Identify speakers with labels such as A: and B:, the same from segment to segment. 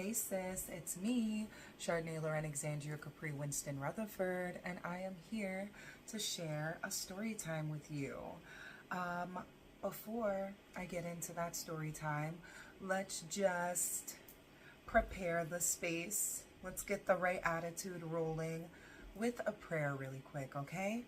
A: Hey sis, it's me, Chardonnay Loren Alexandria Capri Winston Rutherford, and I am here to share a story time with you. Before I get into that story time, let's just prepare the space. Let's get the right attitude rolling with a prayer really quick, okay?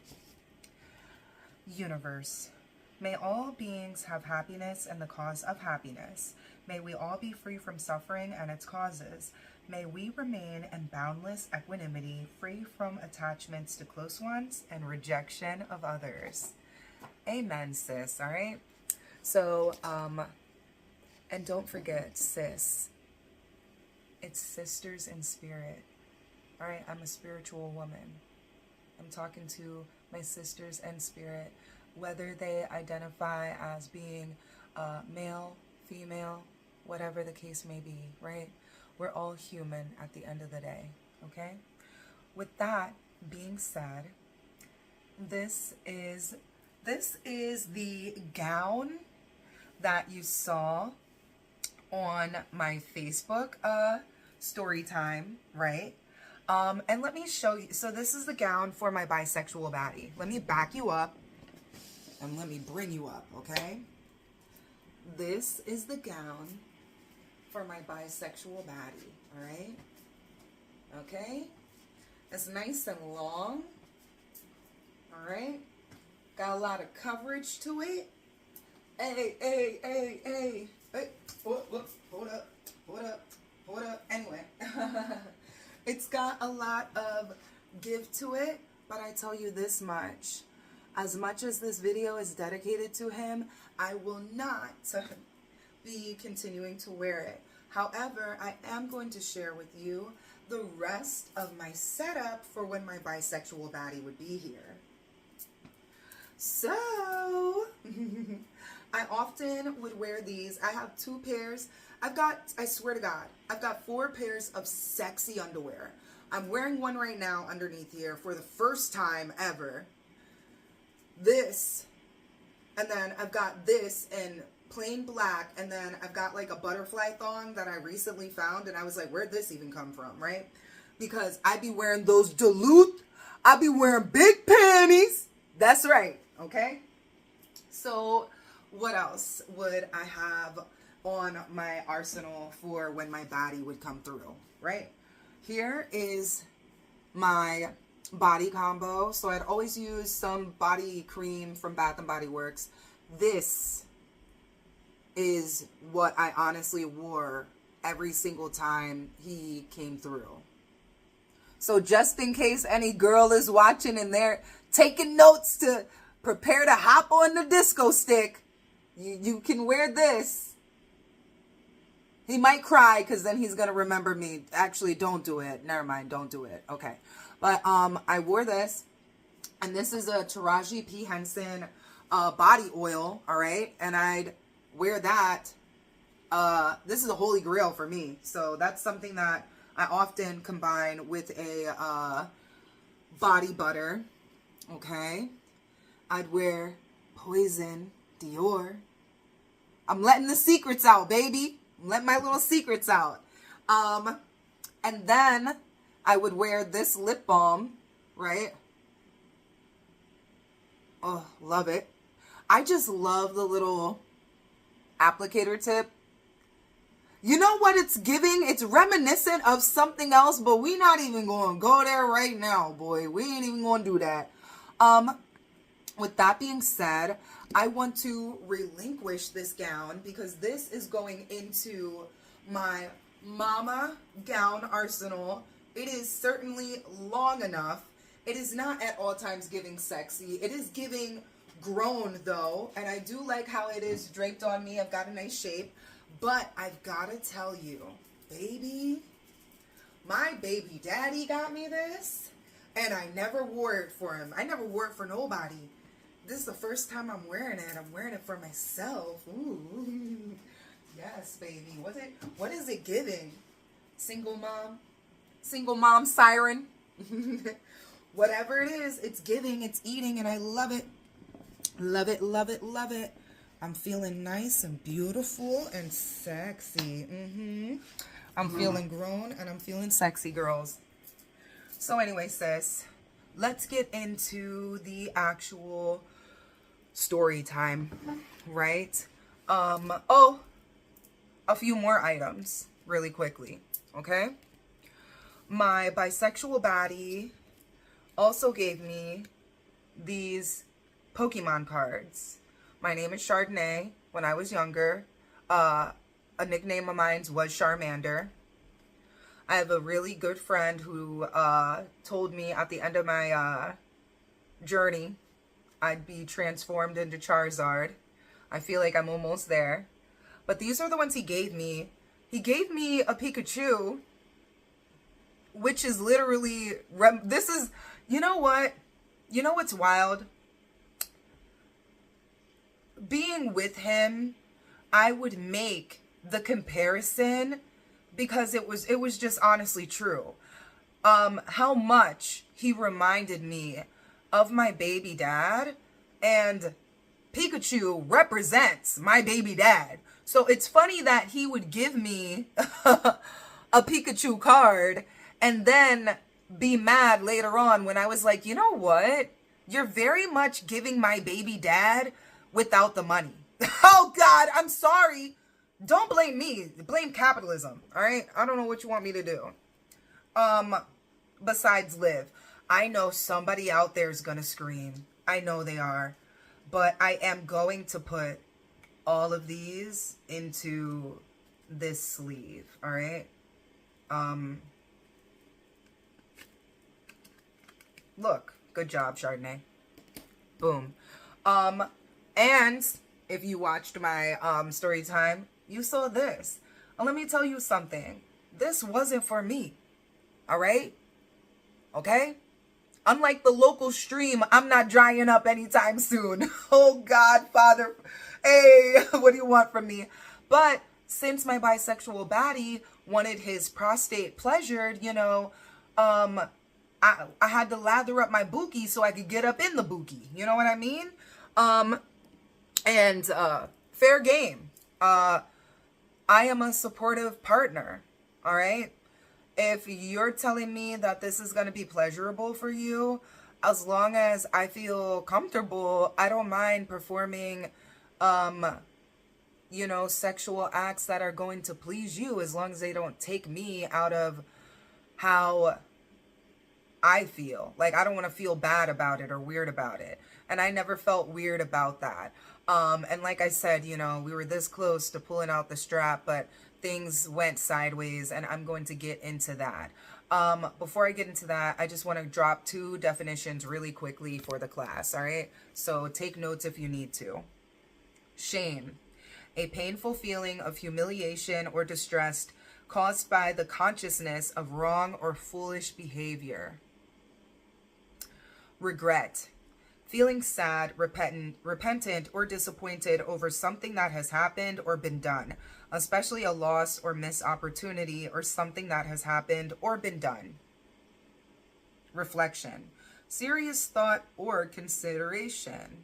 A: Universe, may all beings have happiness and the cause of happiness. May we all be free from suffering and its causes. May we remain in boundless equanimity, free from attachments to close ones and rejection of others. Amen, sis, all right? So, and don't forget, sis, it's sisters in spirit, all right? I'm a spiritual woman. I'm talking to my sisters in spirit, whether they identify as being male, female, whatever the case may be, right? We're all human at the end of the day, okay? With that being said, this is the gown that you saw on my Facebook story time, right? And let me show you. So this is the gown for my bisexual baddie. Let me back you up and let me bring you up, okay? This is the gown for my bisexual baddie, all right? Okay? It's nice and long, all right? Got a lot of coverage to it. Hey. Hold up. Anyway, it's got a lot of give to it, but I tell you this much. As much as this video is dedicated to him, I will not be continuing to wear it. However, I am going to share with you the rest of my setup for when my bisexual baddie would be here. So, I often would wear these. I have 2 pairs. I swear to God, I've got 4 pairs of sexy underwear. I'm wearing one right now underneath here for the first time ever. This, and then I've got this in plain black, and then I've got like a butterfly thong that I recently found, and I was like, where'd this even come from, right? Because I be wearing those Duluth, I be wearing big panties. That's right, okay? So what else would I have on my arsenal for when my baddie would come through, right? Here is my body combo. So I'd always use some body cream from Bath and Body Works. This is what I honestly wore every single time he came through. So just in case any girl is watching and they're taking notes to prepare to hop on the disco stick, you can wear this. He might cry because then he's going to remember me. Actually, don't do it. Never mind. Don't do it. Okay. But I wore this, and this is a Taraji P. Henson body oil, all right? And I'd wear that. This is a holy grail for me. So that's something that I often combine with a body butter, okay? I'd wear Poison, Dior. I'm letting the secrets out, baby. I'm letting my little secrets out. And then I would wear this lip balm, right? Oh, love it. I just love the little applicator tip. You know what it's giving? It's reminiscent of something else, but we not even going to go there right now, boy. We ain't even going to do that. With that being said, I want to relinquish this gown because this is going into my mama gown arsenal. It is certainly long enough. It is not at all times giving sexy. It is giving grown though. And I do like how it is draped on me. I've got a nice shape. But I've got to tell you, baby, my baby daddy got me this. And I never wore it for him. I never wore it for nobody. This is the first time I'm wearing it. I'm wearing it for myself. Ooh. Yes, baby. What is it giving? Single mom? Single mom siren? Whatever it is, it's giving, it's eating, and I love it. Love it, love it, love it. I'm feeling nice and beautiful and sexy. I'm feeling grown and I'm feeling sexy, girls. So anyway, sis, let's get into the actual story time, right? Oh, a few more items really quickly, okay? My bisexual baddie also gave me these Pokemon cards. My name is Chardonnay. When I was younger, a nickname of mine was Charmander. I have a really good friend who told me at the end of my journey I'd be transformed into Charizard. I feel like I'm almost there. But these are the ones he gave me. He gave me a Pikachu, which is literally, this is, you know what? You know what's wild? Being with him, I would make the comparison because it was just honestly true. How much he reminded me of my baby dad, and Pikachu represents my baby dad. So it's funny that he would give me a Pikachu card and then be mad later on when I was like, you know what? You're very much giving my baby dad without the money. Oh God, I'm sorry. Don't blame me. Blame capitalism. All right. I don't know what you want me to do. Besides live. I know somebody out there is going to scream. I know they are. But I am going to put all of these into this sleeve. All right. Look. Good job, Chardonnay. Boom. And if you watched my story time, you saw this. And let me tell you something. This wasn't for me. All right? Okay? Unlike the local stream, I'm not drying up anytime soon. Oh God, Father. Hey, what do you want from me? But since my bisexual baddie wanted his prostate pleasured, you know, I had to lather up my bookie so I could get up in the bookie. You know what I mean? And fair game. I am a supportive partner. All right? If you're telling me that this is going to be pleasurable for you, as long as I feel comfortable, I don't mind performing, you know, sexual acts that are going to please you, as long as they don't take me out of how I feel. Like, I don't want to feel bad about it or weird about it. And I never felt weird about that. And like I said, you know, we were this close to pulling out the strap, but things went sideways, and I'm going to get into that. Before I get into that, I just want to drop 2 definitions really quickly for the class, all right? So take notes if you need to. Shame, a painful feeling of humiliation or distress caused by the consciousness of wrong or foolish behavior. Regret, feeling sad, repentant, or disappointed over something that has happened or been done, especially a loss or missed opportunity or something that has happened or been done. Reflection, serious thought or consideration.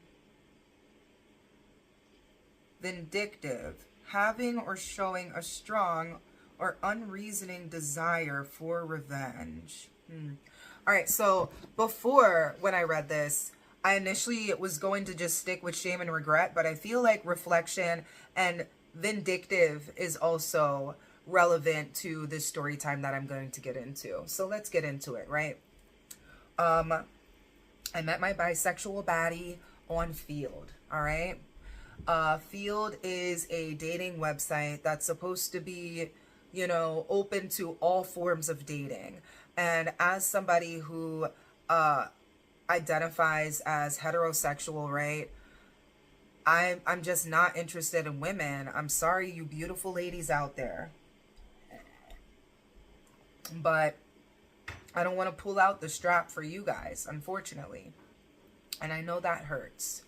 A: Vindictive, having or showing a strong or unreasoning desire for revenge. All right, so before, when I read this, I initially was going to just stick with shame and regret, but I feel like reflection and vindictive is also relevant to this story time that I'm going to get into. So let's get into it, right? I met my bisexual baddie on Field, all right? Field is a dating website that's supposed to be, you know, open to all forms of dating. And as somebody who identifies as heterosexual, right? I'm just not interested in women. I'm sorry, you beautiful ladies out there. But I don't want to pull out the strap for you guys, unfortunately. And I know that hurts.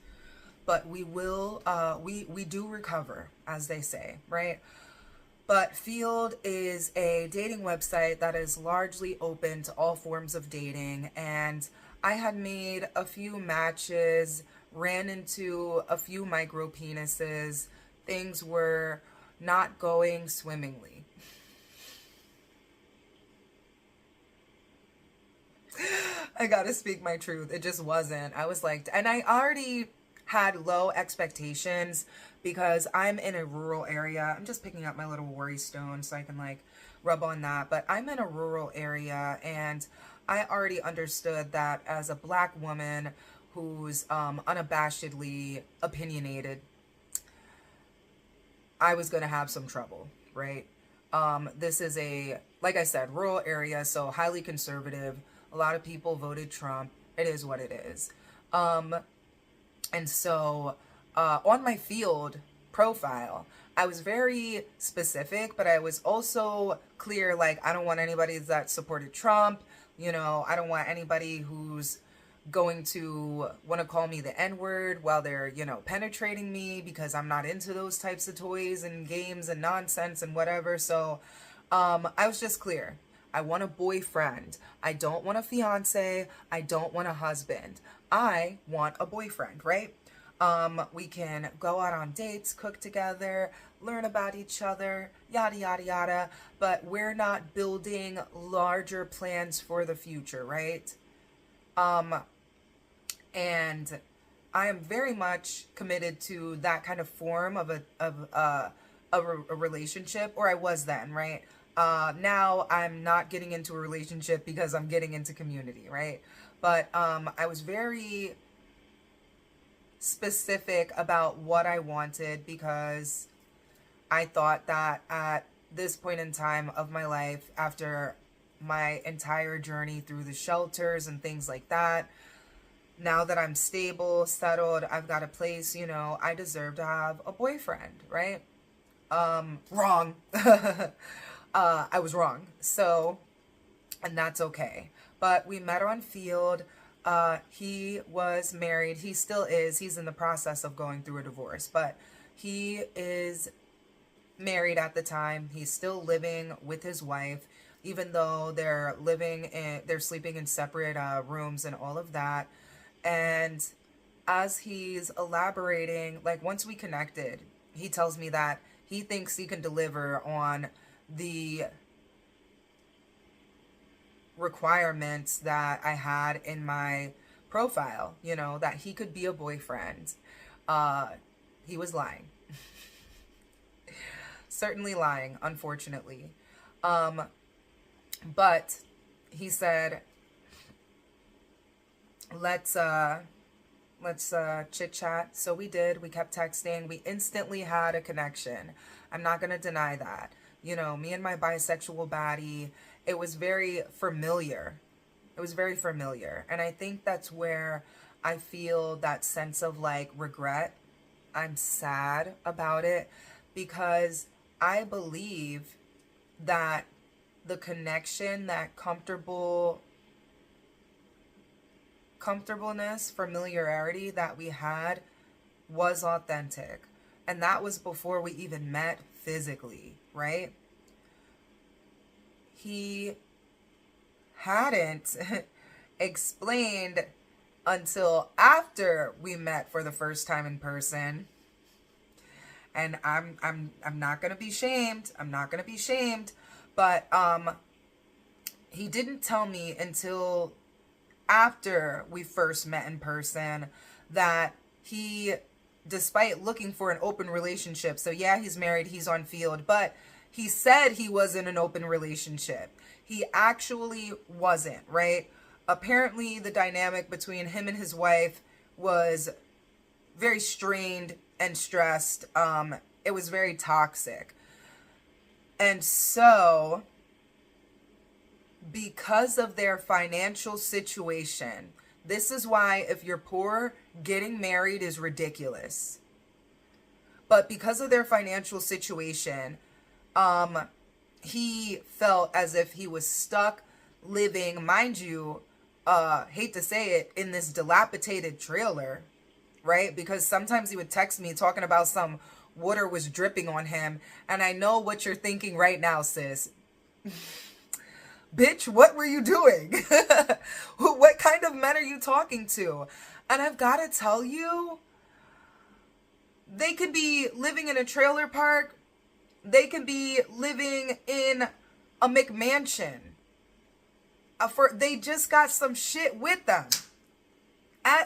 A: But we will, we do recover, as they say, right? But Field is a dating website that is largely open to all forms of dating. And I had made a few matches, ran into a few micro penises. Things were not going swimmingly. I gotta speak my truth. It just wasn't. I was like, and I already had low expectations because I'm in a rural area. I'm just picking up my little worry stone so I can like rub on that. But I'm in a rural area, and I already understood that as a black woman who's unabashedly opinionated, I was going to have some trouble, right? This is a, like I said, rural area, so highly conservative. A lot of people voted Trump. It is what it is. And so on my field profile, I was very specific, but I was also clear, like, I don't want anybody that supported Trump. You know, I don't want anybody who's going to want to call me the N-word while they're, you know, penetrating me, because I'm not into those types of toys and games and nonsense and whatever. So I was just clear. I want a boyfriend. I don't want a fiance. I don't want a husband. I want a boyfriend, right? We can go out on dates, cook together, learn about each other, yada, yada, yada. But we're not building larger plans for the future, right? And I am very much committed to that kind of form of a relationship, or I was then, right? Now I'm not getting into a relationship because I'm getting into community, right? But I was very specific about what I wanted because I thought that at this point in time of my life, after my entire journey through the shelters and things like that, now that I'm stable, settled, I've got a place, you know, I deserve to have a boyfriend, right? Wrong. I was wrong. So, and that's okay. But we met on field. He was married. He still is. He's in the process of going through a divorce, but he is married at the time. He's still living with his wife, even though they're sleeping in separate rooms and all of that. And as he's elaborating, like once we connected, he tells me that he thinks he can deliver on the requirements that I had in my profile, you know, that he could be a boyfriend. He was lying. Certainly lying, unfortunately. But he said, let's chit chat. So we did. We kept texting. We instantly had a connection. I'm not going to deny that. You know, me and my bisexual baddie, it was very familiar. It was very familiar. And I think that's where I feel that sense of like regret. I'm sad about it because I believe that the connection, that comfortableness, familiarity that we had was authentic. And that was before we even met physically, right? He hadn't explained until after we met for the first time in person. And I'm not gonna be shamed. I'm not gonna be shamed. But he didn't tell me until after we first met in person that he, despite looking for an open relationship, so yeah, he's married, he's on field, but he said he was in an open relationship. He actually wasn't, right? Apparently the dynamic between him and his wife was very strained and stressed. It was very toxic. And so, because of their financial situation, this is why if you're poor, getting married is ridiculous. But because of their financial situation, he felt as if he was stuck living, mind you, hate to say it, in this dilapidated trailer, right? Because sometimes he would text me talking about some water was dripping on him. And I know what you're thinking right now, sis. Bitch, what were you doing? What kind of men are you talking to? And I've got to tell you, they could be living in a trailer park. They could be living in a McMansion. they just got some shit with them.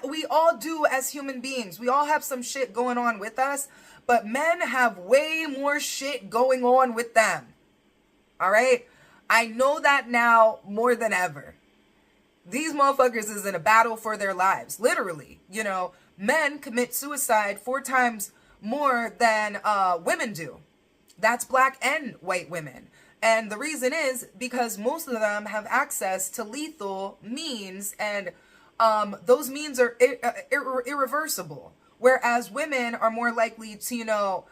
A: We all do as human beings. We all have some shit going on with us, but men have way more shit going on with them. All right? I know that now more than ever. These motherfuckers is in a battle for their lives. Literally. You know, men commit suicide 4 times more than women do. That's black and white women. And the reason is because most of them have access to lethal means, and those means are irreversible. Whereas women are more likely to, you know,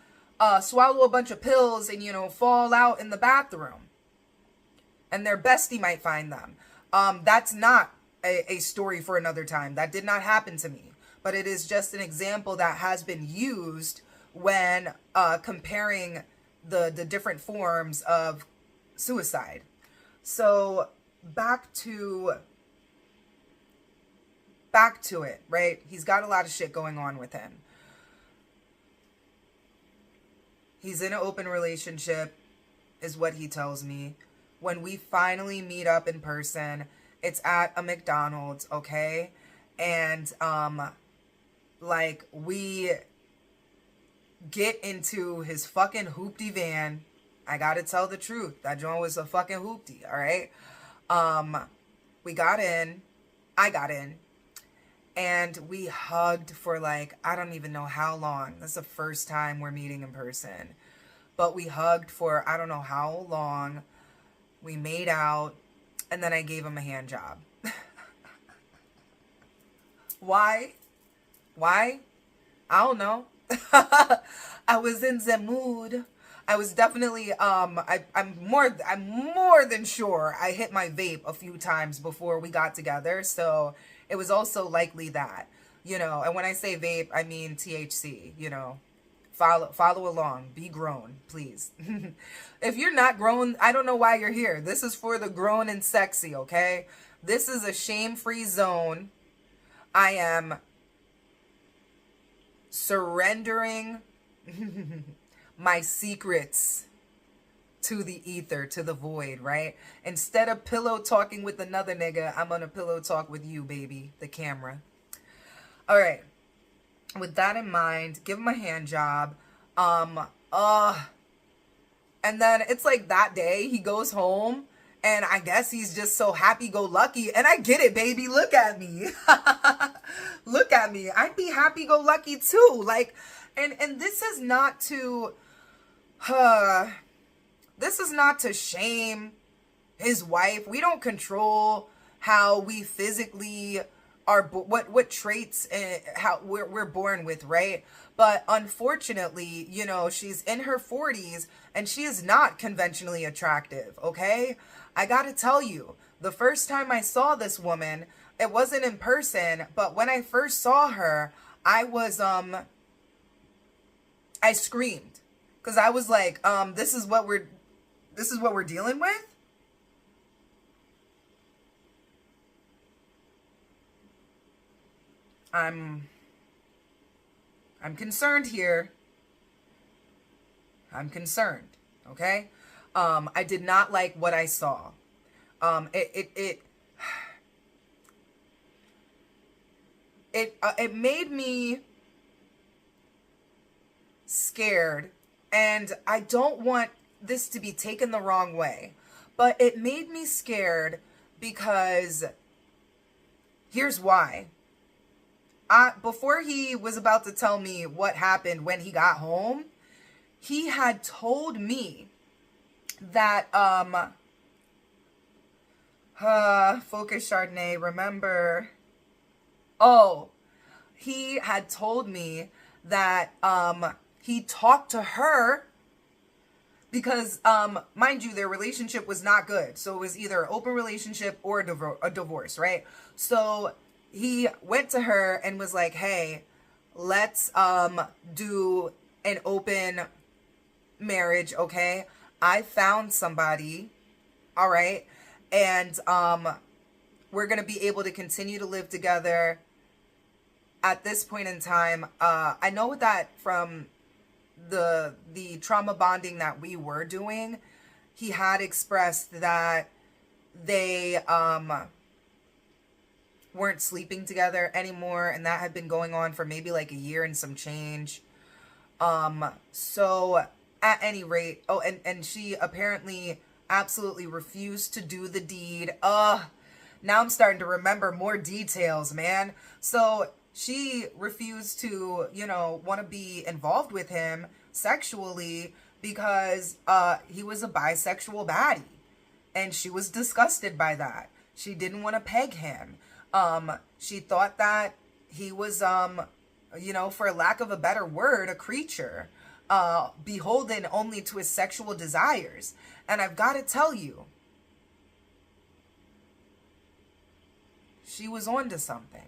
A: swallow a bunch of pills and, you know, fall out in the bathroom. And their bestie might find them. That's not a story for another time. That did not happen to me. But it is just an example that has been used when comparing the different forms of suicide. So back to it, right? He's got a lot of shit going on with him. He's in an open relationship, is what he tells me. When we finally meet up in person, it's at a McDonald's, okay? And like, we get into his fucking hoopty van. I gotta tell the truth. That joint was a fucking hoopty, all right? We got in. I got in. And we hugged for like, I don't even know how long. That's the first time we're meeting in person. But we hugged for I don't know how long. We made out. And then I gave him a hand job. Why? I don't know. I was in the mood. I was definitely I'm more than sure I hit my vape a few times before we got together, so it was also likely that, you know, and when I say vape, I mean THC, you know. Follow along, be grown, please. If you're not grown, I don't know why you're here. This is for the grown and sexy, okay? This is a shame-free zone. I am surrendering my secrets to the ether, to the void, right? Instead of pillow talking with another nigga, I'm gonna pillow talk with you, baby, the camera. All right. With that in mind, give him a hand job. And then it's like that day he goes home, and I guess he's just so happy-go-lucky. And I get it, baby. Look at me. Look at me. I'd be happy-go-lucky too. Like, and this is not to, this is not to shame his wife. We don't control how we physically are, what traits how we're born with, right? But unfortunately, you know, she's in her 40s and she is not conventionally attractive, okay? I gotta tell you, the first time I saw this woman, it wasn't in person, but when I first saw her, I was I screamed, because I was like, this is what we're dealing with. I'm concerned here. I'm concerned, okay? I did not like what I saw. It made me scared, and I don't want this to be taken the wrong way, but it made me scared because here's why. Before he was about to tell me what happened when he got home, he had told me that, focus Chardonnay, remember. Oh, he had told me that, he talked to her because, mind you, their relationship was not good. So it was either an open relationship or a divorce, right? So he went to her and was like, hey, let's do an open marriage, okay? I found somebody, all right? And we're going to be able to continue to live together at this point in time. I know that from the trauma bonding that we were doing, he had expressed that they weren't sleeping together anymore, and that had been going on for maybe like a year and some change. So at any rate, oh, and she apparently absolutely refused to do the deed. Now I'm starting to remember more details, man. So she refused to, want to be involved with him sexually because he was a bisexual baddie. And she was disgusted by that. She didn't want to peg him. She thought that he was, for lack of a better word, a creature, beholden only to his sexual desires. And I've got to tell you, she was onto something,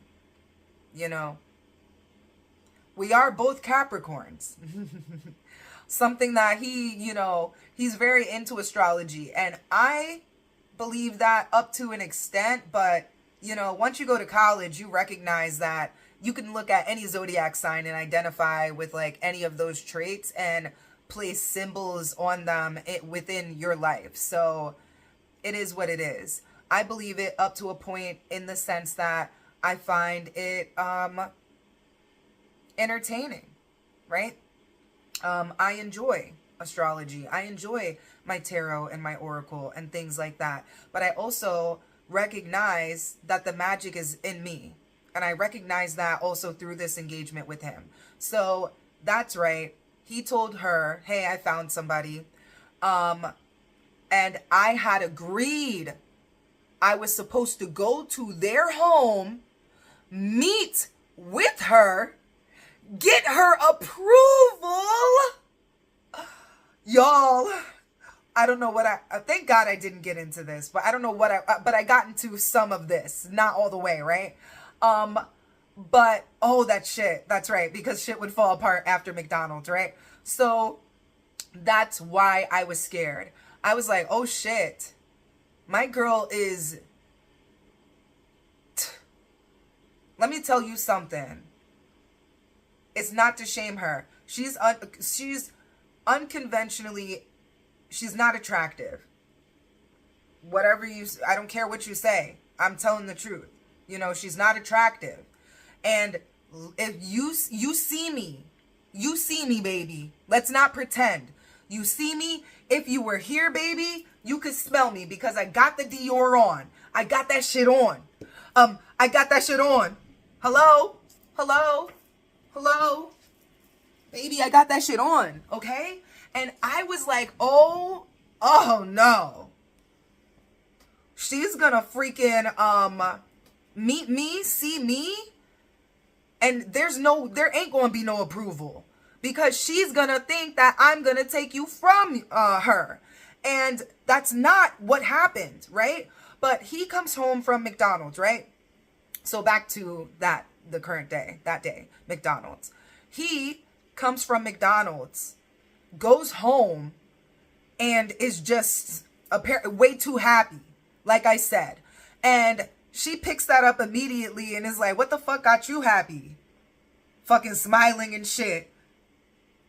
A: We are both Capricorns. Something that he's very into astrology. And I believe that up to an extent, but, once you go to college, you recognize that you can look at any zodiac sign and identify with like any of those traits and place symbols on them within your life. So it is what it is. I believe it up to a point in the sense that I find it entertaining, right? I enjoy astrology. I enjoy my tarot and my oracle and things like that. But I also recognize that the magic is in me. And I recognize that also through this engagement with him. So that's right. He told her, hey, I found somebody. And I had agreed I was supposed to go to their home, meet with her, get her approval. Y'all, I don't know what thank God I didn't get into this, but I don't know what but I got into some of this, not all the way, right? But, that shit, that's right, because shit would fall apart after McDonald's, right? So that's why I was scared. I was like, oh shit, my girl is, let me tell you something. It's not to shame her. She's unconventionally, she's not attractive. I don't care what you say. I'm telling the truth. She's not attractive. And if you see me, baby. Let's not pretend. You see me. If you were here, baby, you could smell me because I got the Dior on. I got that shit on. I got that shit on. Hello? Baby, I got that shit on, okay? And I was like, oh no. She's gonna freaking, meet me, see me, and there ain't gonna be no approval because she's gonna think that I'm gonna take you from her. And that's not what happened, right? But he comes home from McDonald's, right? So back to the current day, that day, McDonald's. He comes from McDonald's, goes home, and is just way too happy, like I said. And she picks that up immediately and is like, what the fuck got you happy? Fucking smiling and shit.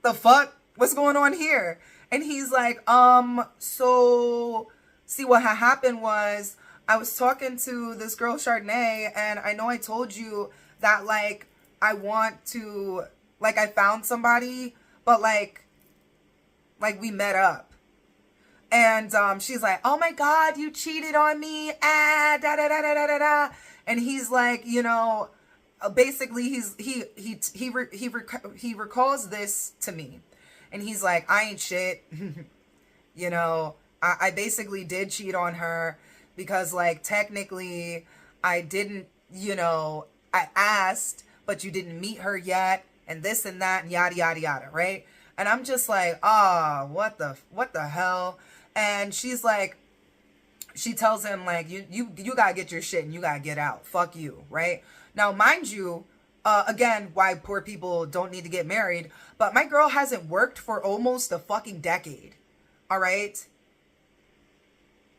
A: The fuck? What's going on here? And he's like, so see what happened was I was talking to this girl Chardonnay, and I know I told you that like I want to, like I found somebody, but like we met up. And she's like, oh my God, you cheated on me. Da da da da da da da. And he's like, basically he recalls this to me. And he's like, I ain't shit. I basically did cheat on her because like technically I didn't, I asked, but you didn't meet her yet, and this and that and yada yada yada, right? And I'm just like, what the hell? And she's like, she tells him like, you gotta get your shit and you gotta get out. Fuck you, right? Now, mind you, again, why poor people don't need to get married, but my girl hasn't worked for almost a fucking decade. All right?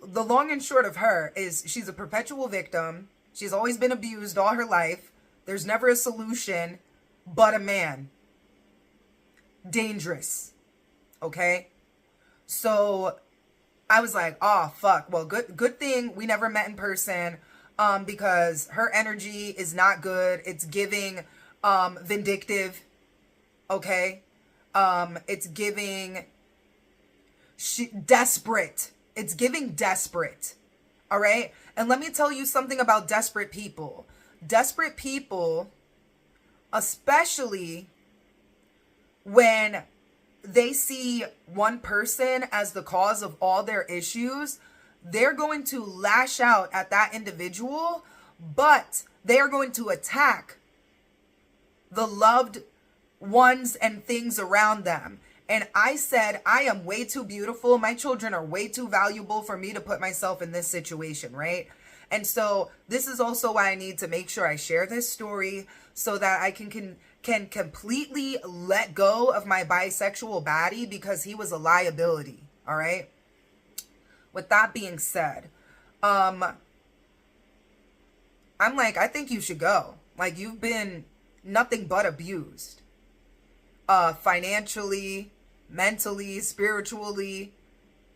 A: The long and short of her is she's a perpetual victim. She's always been abused all her life. There's never a solution but a man. Dangerous. Okay? So I was like, oh fuck. Well, good thing we never met in person, because her energy is not good. It's giving vindictive, okay? It's giving desperate. It's giving desperate. All right? And let me tell you something about desperate people. Desperate people, especially when they see one person as the cause of all their issues, they're going to lash out at that individual, but they are going to attack the loved ones and things around them. And I said, I am way too beautiful. My children are way too valuable for me to put myself in this situation, right? And so this is also why I need to make sure I share this story so that I can completely let go of my bisexual baddie, because he was a liability, all right? With that being said, I'm like, I think you should go. Like, you've been nothing but abused. Financially, mentally, spiritually,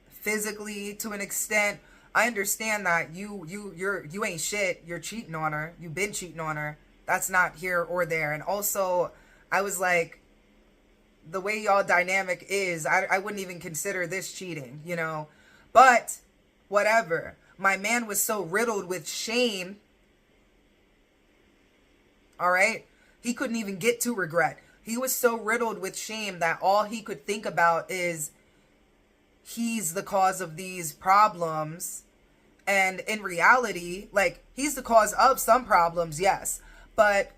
A: physically, to an extent. I understand that you ain't shit. You're cheating on her. You've been cheating on her. That's not here or there. And also, I was like, the way y'all dynamic is, I wouldn't even consider this cheating, you know? But whatever. My man was so riddled with shame. All right? He couldn't even get to regret. He was so riddled with shame that all he could think about is he's the cause of these problems. And in reality, like, he's the cause of some problems, yes. But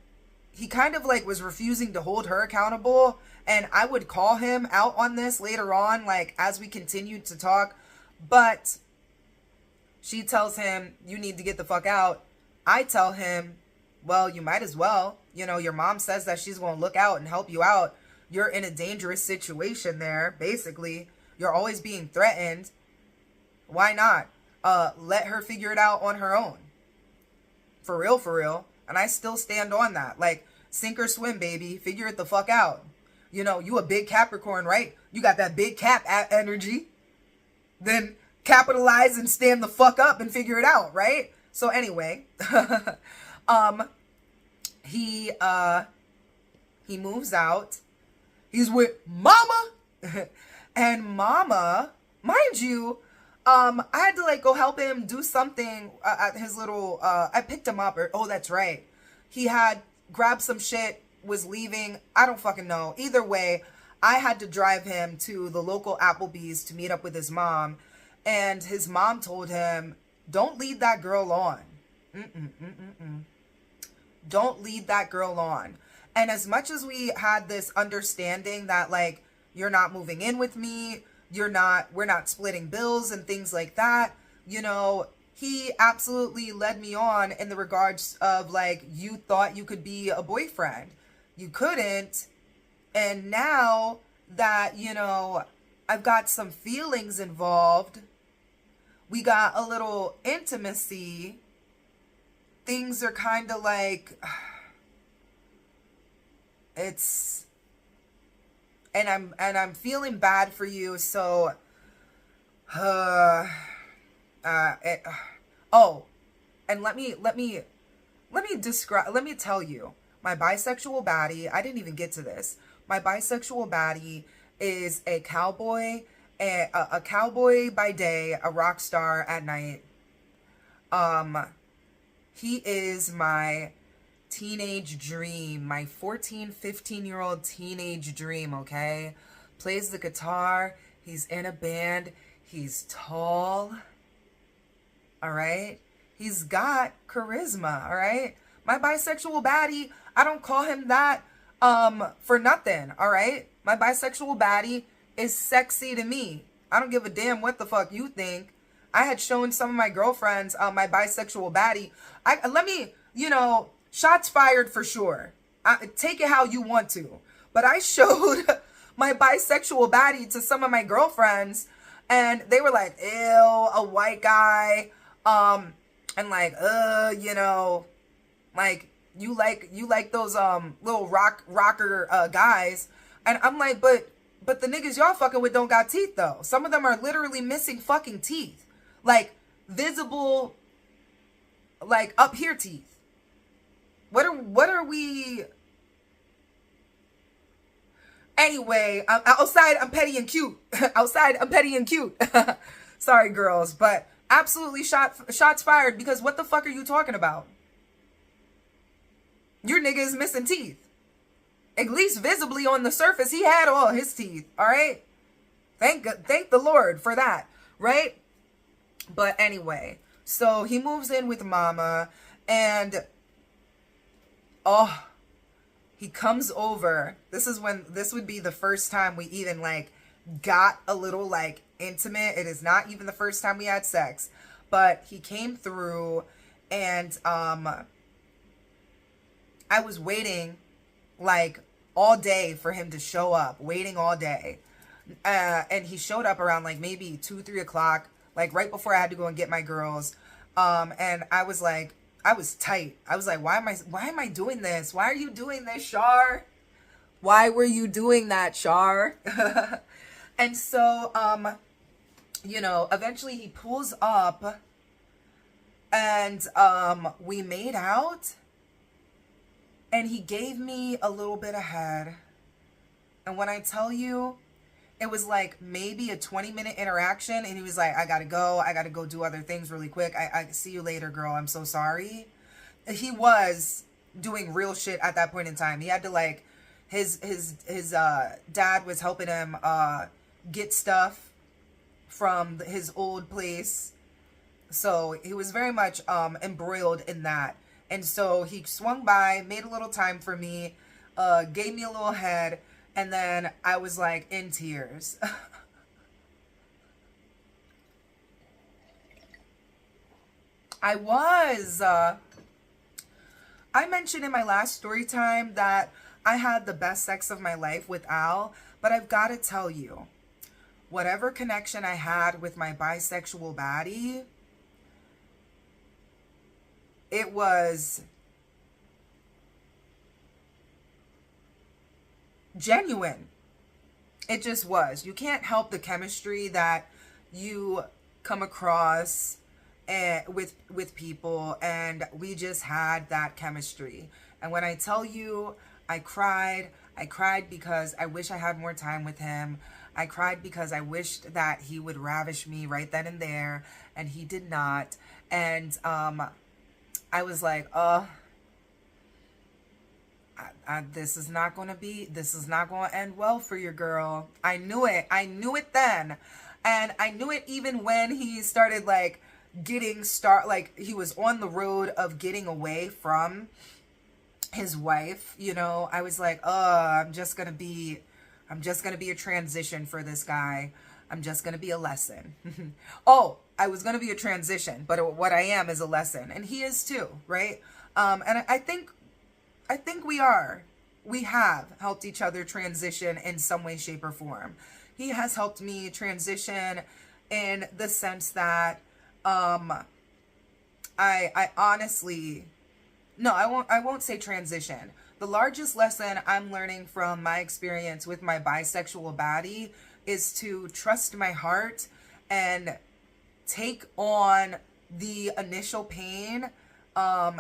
A: he kind of like was refusing to hold her accountable. And I would call him out on this later on, like, as we continued to talk. But she tells him, you need to get the fuck out. I tell him, well, you might as well. You know, your mom says that she's going to look out and help you out. You're in a dangerous situation there, basically. You're always being threatened. Why not? Let her figure it out on her own. For real, for real. And I still stand on that. Like, sink or swim, baby. Figure it the fuck out. You know, you a big Capricorn, right? You got that big Cap energy. Then capitalize and stand the fuck up and figure it out, right? So anyway, he moves out. He's with mama. And mama, mind you, I had to like go help him do something at his little, I picked him up, oh, that's right. He had grabbed some shit, was leaving. I don't fucking know. Either way, I had to drive him to the local Applebee's to meet up with his mom. And his mom told him, don't lead that girl on. Don't lead that girl on. And as much as we had this understanding that like, you're not moving in with me, we're not splitting bills and things like that, you know, he absolutely led me on in the regards of like, you thought you could be a boyfriend. You couldn't. And now that, you know, I've got some feelings involved, we got a little intimacy, things are kind of like, it's, and I'm feeling bad for you. So, oh, and let me tell you, my bisexual baddie, I didn't even get to this. My bisexual baddie is a cowboy, a cowboy by day, a rock star at night. He is my teenage dream, my 14, 15-year-old teenage dream, okay? Plays the guitar, he's in a band, he's tall, all right? He's got charisma, all right? My bisexual baddie, I don't call him that for nothing, all right? My bisexual baddie is sexy to me. I don't give a damn what the fuck you think. I had shown some of my girlfriends my bisexual baddie. Let me, you know, shots fired for sure. Take it how you want to. But I showed my bisexual baddie to some of my girlfriends, and they were like, ew, a white guy. And like, you know, like, you like those little rocker guys. And I'm like, but But the niggas y'all fucking with don't got teeth though. Some of them are literally missing fucking teeth. Like visible, like up here teeth. What are we? Anyway, outside I'm petty and cute. Outside I'm petty and cute. Sorry girls, but absolutely shots fired, because what the fuck are you talking about? Your nigga is missing teeth. At least visibly on the surface, he had all his teeth, all right? Thank the Lord for that, right? But anyway, so he moves in with mama, and he comes over. This would be the first time we even like got a little like intimate. It is not even the first time we had sex, but he came through, and I was waiting like all day for him to show up, waiting all day. And he showed up around like maybe 2-3 o'clock, like right before I had to go and get my girls. And I was like, I was tight. I was like, why am I doing this? Why are you doing this, Shar? Why were you doing that, Shar? And so, you know, eventually he pulls up, and we made out. And he gave me a little bit of head. And when I tell you, it was like maybe a 20-minute interaction. And he was like, I gotta go do other things really quick. I see you later, girl. I'm so sorry. He was doing real shit at that point in time. He had to like, his dad was helping him get stuff from his old place. So he was very much embroiled in that. And so he swung by, made a little time for me, gave me a little head, and then I was like in tears. I was. I mentioned in my last story time that I had the best sex of my life with Al, but I've got to tell you, whatever connection I had with my bisexual baddie, it was genuine. It just was. You can't help the chemistry that you come across with people, and we just had that chemistry. And when I tell you, I cried because I wish I had more time with him. I cried because I wished that he would ravish me right then and there, and he did not. And I was like, this is not going to end well for your girl. I knew it then. And I knew it even when he started like like he was on the road of getting away from his wife, you know. I was like, I'm just going to be a transition for this guy. I'm just going to be a lesson. I was going to be a transition, but what I am is a lesson, and he is too, right? And I think we have helped each other transition in some way, shape, or form. He has helped me transition in the sense that, I honestly, no, I won't say transition. The largest lesson I'm learning from my experience with my bisexual baddie is to trust my heart and take on the initial pain,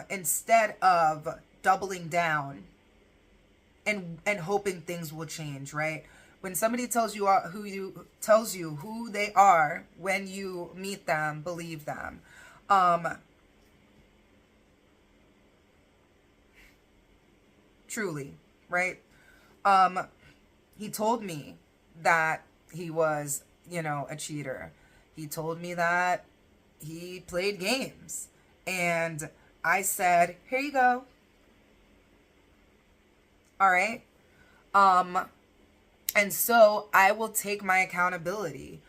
A: instead of doubling down and hoping things will change, right? When somebody tells you who they are when you meet them, believe them. Truly, right? He told me that he was, a cheater. He told me that he played games. And I said, here you go. All right. And so I will take my accountability.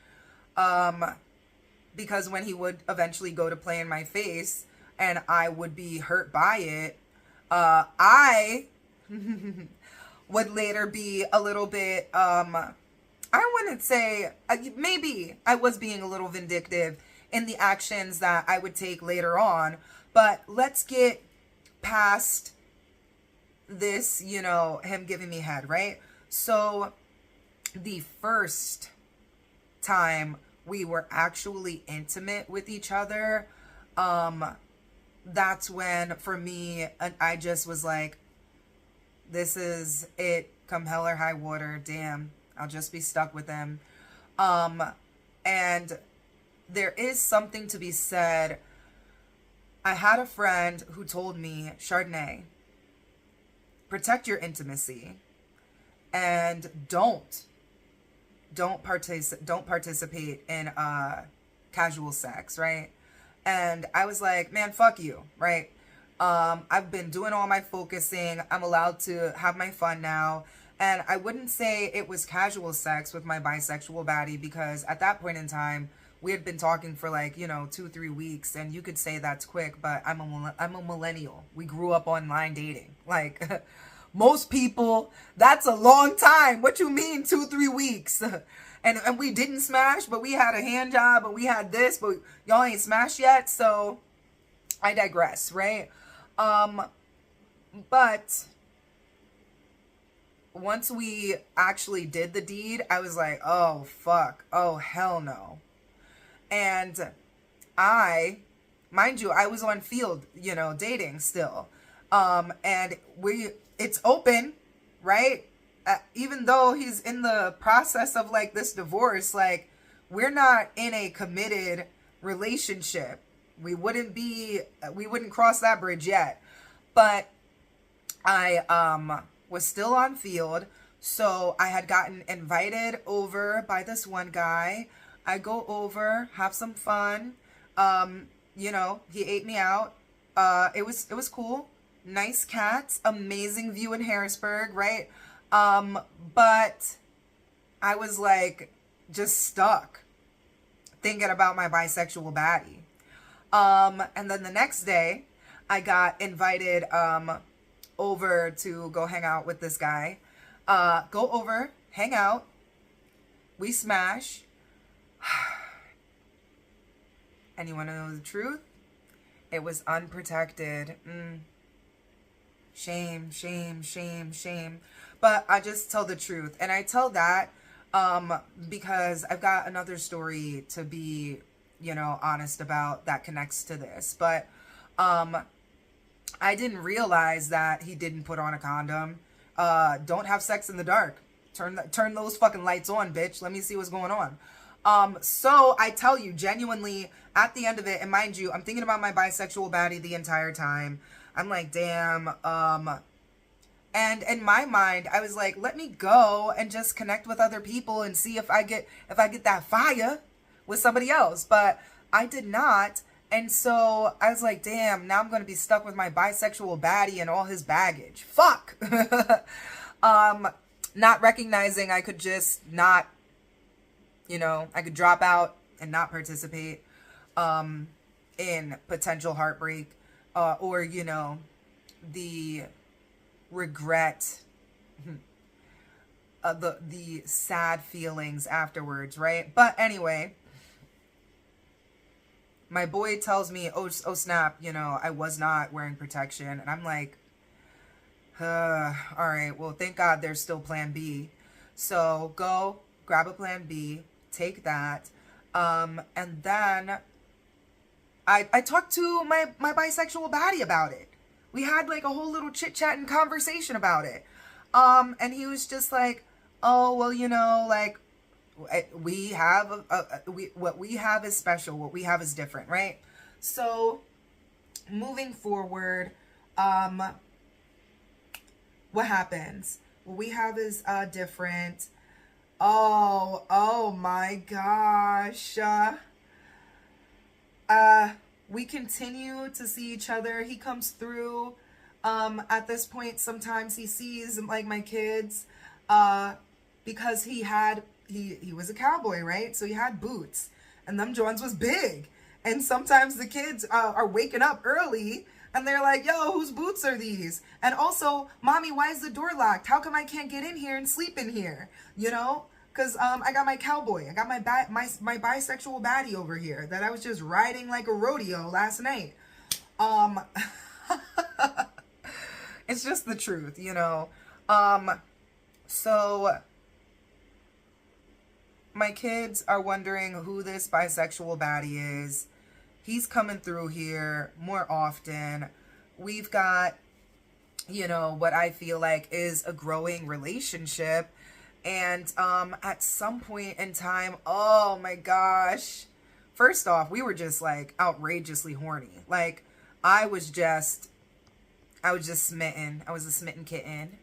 A: Because when he would eventually go to play in my face and I would be hurt by it, I would later be a little bit, I wouldn't say, maybe I was being a little vindictive in the actions that I would take later on. But let's get past this, him giving me head, right? So the first time we were actually intimate with each other, that's when, for me, I just was like, this is it, come hell or high water, damn, I'll just be stuck with him. And there is something to be said. I had a friend who told me, Chardonnay, protect your intimacy and don't participate in casual sex, right? And I was like, man, fuck you, right? I've been doing all my focusing. I'm allowed to have my fun now. And I wouldn't say it was casual sex with my bisexual baddie, because at that point in time, we had been talking for like, 2-3 weeks, and you could say that's quick, but I'm a millennial. We grew up online dating. Like, most people, that's a long time. What you mean 2-3 weeks? And we didn't smash, but we had a hand job, and we had this, but y'all ain't smashed yet. So I digress, right? But once we actually did the deed, I was like, oh, fuck. Oh, hell no. And mind you, I was on field, dating still. And it's open, right? Even though he's in the process of like this divorce, like, we're not in a committed relationship. We wouldn't cross that bridge yet. But I was still on field, so I had gotten invited over by this one guy. I go over, have some fun. He ate me out. It was cool. Nice cats, amazing view in Harrisburg, right? But I was like just stuck thinking about my bisexual baddie. And then the next day I got invited over to go hang out with this guy. Go over, hang out. We smash. And you want to know the truth? It was unprotected. Shame, shame, shame, shame. But I just tell the truth. And I tell that because I've got another story to be, honest about that connects to this. But I didn't realize that he didn't put on a condom. Don't have sex in the dark. Turn those fucking lights on, bitch. Let me see what's going on. So I tell you, genuinely, at the end of it, and mind you, I'm thinking about my bisexual baddie the entire time. I'm like, damn. And in my mind, I was like, let me go and just connect with other people and see if I get that fire with somebody else. But I did not. And so I was like, damn, now I'm going to be stuck with my bisexual baddie and all his baggage. Fuck. Not recognizing I could just not, I could drop out and not participate in potential heartbreak or, the regret, the sad feelings afterwards, right? But anyway, my boy tells me, oh snap, I was not wearing protection. And I'm like, all right, well, thank God there's still plan B. So go grab a plan B, take that. And then I talked to my bisexual baddie about it. We had like a whole little chit chat and conversation about it. And he was just like, oh, well, like, we have what we have is special. What we have is different, right? So moving forward, what happens? What we have is different. Oh my gosh. We continue to see each other. He comes through. At this point, sometimes he sees like my kids, because he was a cowboy, right? So he had boots, and them Jones was big. And sometimes the kids are waking up early, and they're like, yo, whose boots are these? And also, mommy, why is the door locked? How come I can't get in here and sleep in here? Because I got my cowboy. I got my bisexual baddie over here that I was just riding like a rodeo last night. It's just the truth, So my kids are wondering who this bisexual baddie is. He's coming through here more often. We've got, you know, what I feel like is a growing relationship. And at some point in time, oh my gosh. First off, we were just like outrageously horny. Like I was just smitten. I was a smitten kitten.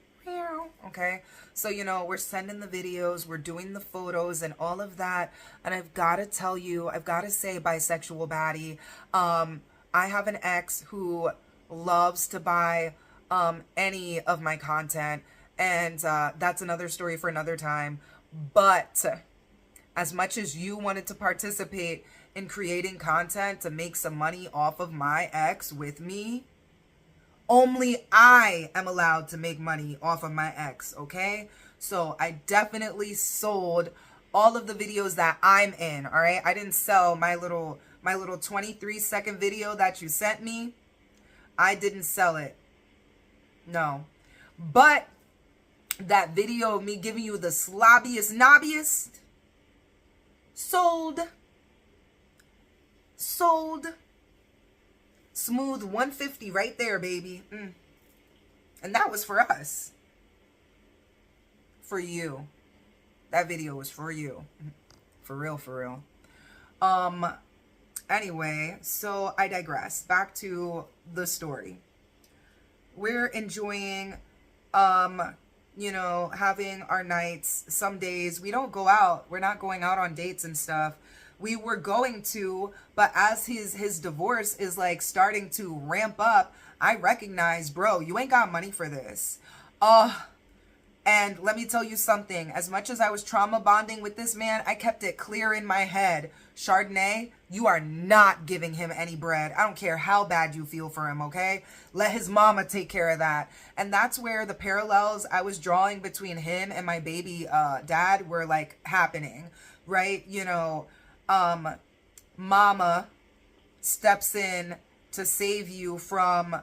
A: Okay. So, you know, we're sending the videos, we're doing the photos and all of that. And I've got to tell you, I've got to say, bisexual baddie, I have an ex who loves to buy any of my content. And that's another story for another time. But as much as you wanted to participate in creating content to make some money off of my ex with me, only I am allowed to make money off of my ex, okay? So I definitely sold all of the videos that I'm in, all right? I didn't sell my little 23-second video that you sent me. I didn't sell it. No. But that video of me giving you the slobbiest knobbiest sold. Smooth 150 right there, baby. And that was for us. For you. That video was for you. For real, for real. Anyway, so I digress. Back to the story. We're enjoying, you know, having our nights. Some days we don't go out. We're not going out on dates and stuff. We were going to, but as his divorce is like starting to ramp up, I recognize, bro, you ain't got money for this. And let me tell you something. As much as I was trauma bonding with this man, I kept it clear in my head. Chardonnay, you are not giving him any bread. I don't care how bad you feel for him, okay? Let his mama take care of that. And that's where the parallels I was drawing between him and my baby dad were like happening, right? You know, mama steps in to save you from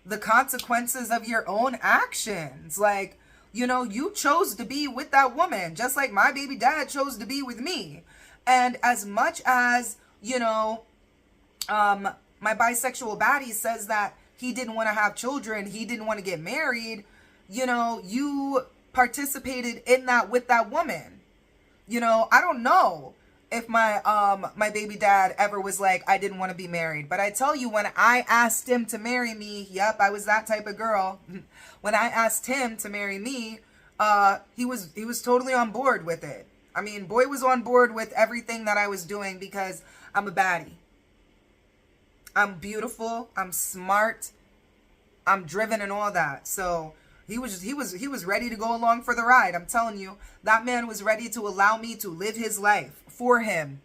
A: the consequences of your own actions. Like, you know, you chose to be with that woman, just like my baby dad chose to be with me. And as much as, you know, my bisexual baddie says that he didn't want to have children, he didn't want to get married, you know, you participated in that with that woman. You know, I don't know if my baby dad ever was like, I didn't want to be married. But I tell you, when I asked him to marry me, yep, I was that type of girl. When I asked him to marry me, he was totally on board with it. I mean, boy was on board with everything that I was doing because I'm a baddie. I'm beautiful, I'm smart, I'm driven and all that. So he was ready to go along for the ride. I'm telling you, that man was ready to allow me to live his life for him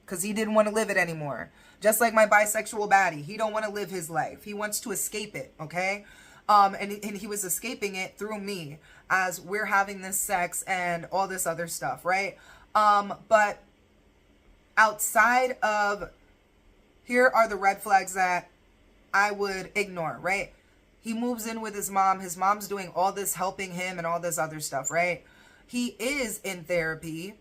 A: because he didn't want to live it anymore. Just like my bisexual baddie, he don't want to live his life. He wants to escape it, okay? And he was escaping it through me as we're having this sex and all this other stuff, right? But outside of, here are the red flags that I would ignore, right? He moves in with his mom. His mom's doing all this, helping him and all this other stuff, right? He is in therapy.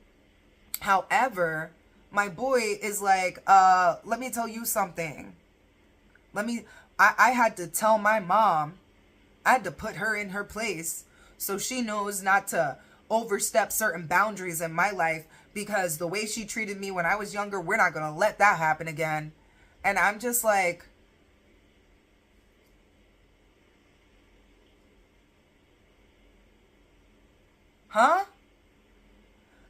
A: However, my boy is like, let me tell you something. I had to tell my mom, I had to put her in her place so she knows not to overstep certain boundaries in my life, because the way she treated me when I was younger, we're not going to let that happen again. And I'm just like, huh?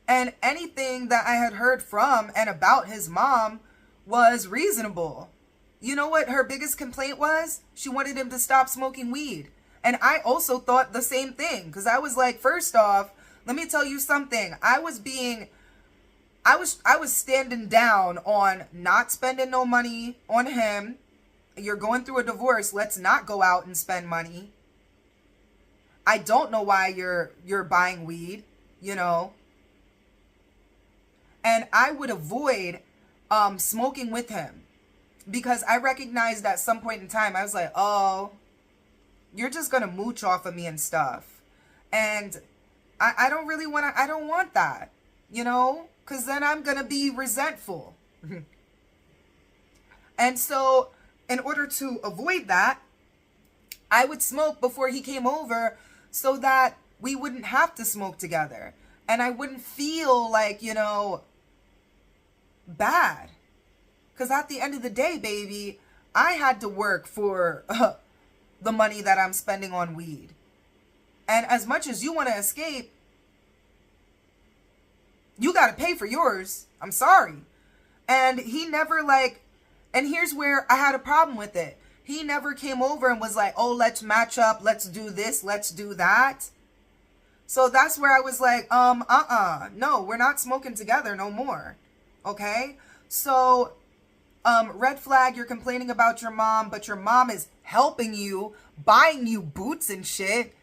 A: And anything that I had heard from and about his mom was reasonable. You know what her biggest complaint was? She wanted him to stop smoking weed. And I also thought the same thing, because I was like, first off, let me tell you something. I was standing down on not spending no money on him. You're going through a divorce. Let's not go out and spend money. I don't know why you're buying weed, you know. And I would avoid smoking with him, because I recognized at some point in time, I was like, oh, you're just going to mooch off of me and stuff. And I don't really want to, I don't want that. you know, because then I'm going to be resentful. And so in order to avoid that, I would smoke before he came over so that we wouldn't have to smoke together. And I wouldn't feel like, you know, bad. Because at the end of the day, baby, I had to work for the money that I'm spending on weed. And as much as you want to escape, you got to pay for yours. I'm sorry. And he never and here's where I had a problem with it. He never came over and was like, oh, let's match up. Let's do this. Let's do that. So that's where I was like, no, we're not smoking together no more. Okay. So, red flag, you're complaining about your mom, but your mom is helping you, buying you boots and shit,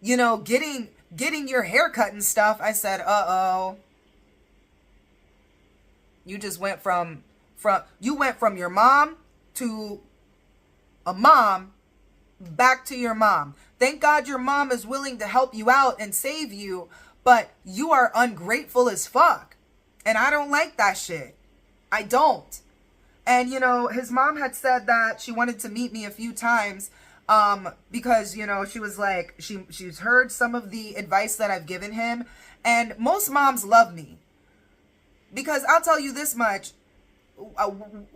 A: you know, getting your haircut and stuff. I said, uh-oh. You just went from your mom to a mom back to your mom. Thank God your mom is willing to help you out and save you, but you are ungrateful as fuck. And I don't like that shit. I don't. And, you know, his mom had said that she wanted to meet me a few times because, you know, she was like, she's heard some of the advice that I've given him. And most moms love me. Because I'll tell you this much. I'm going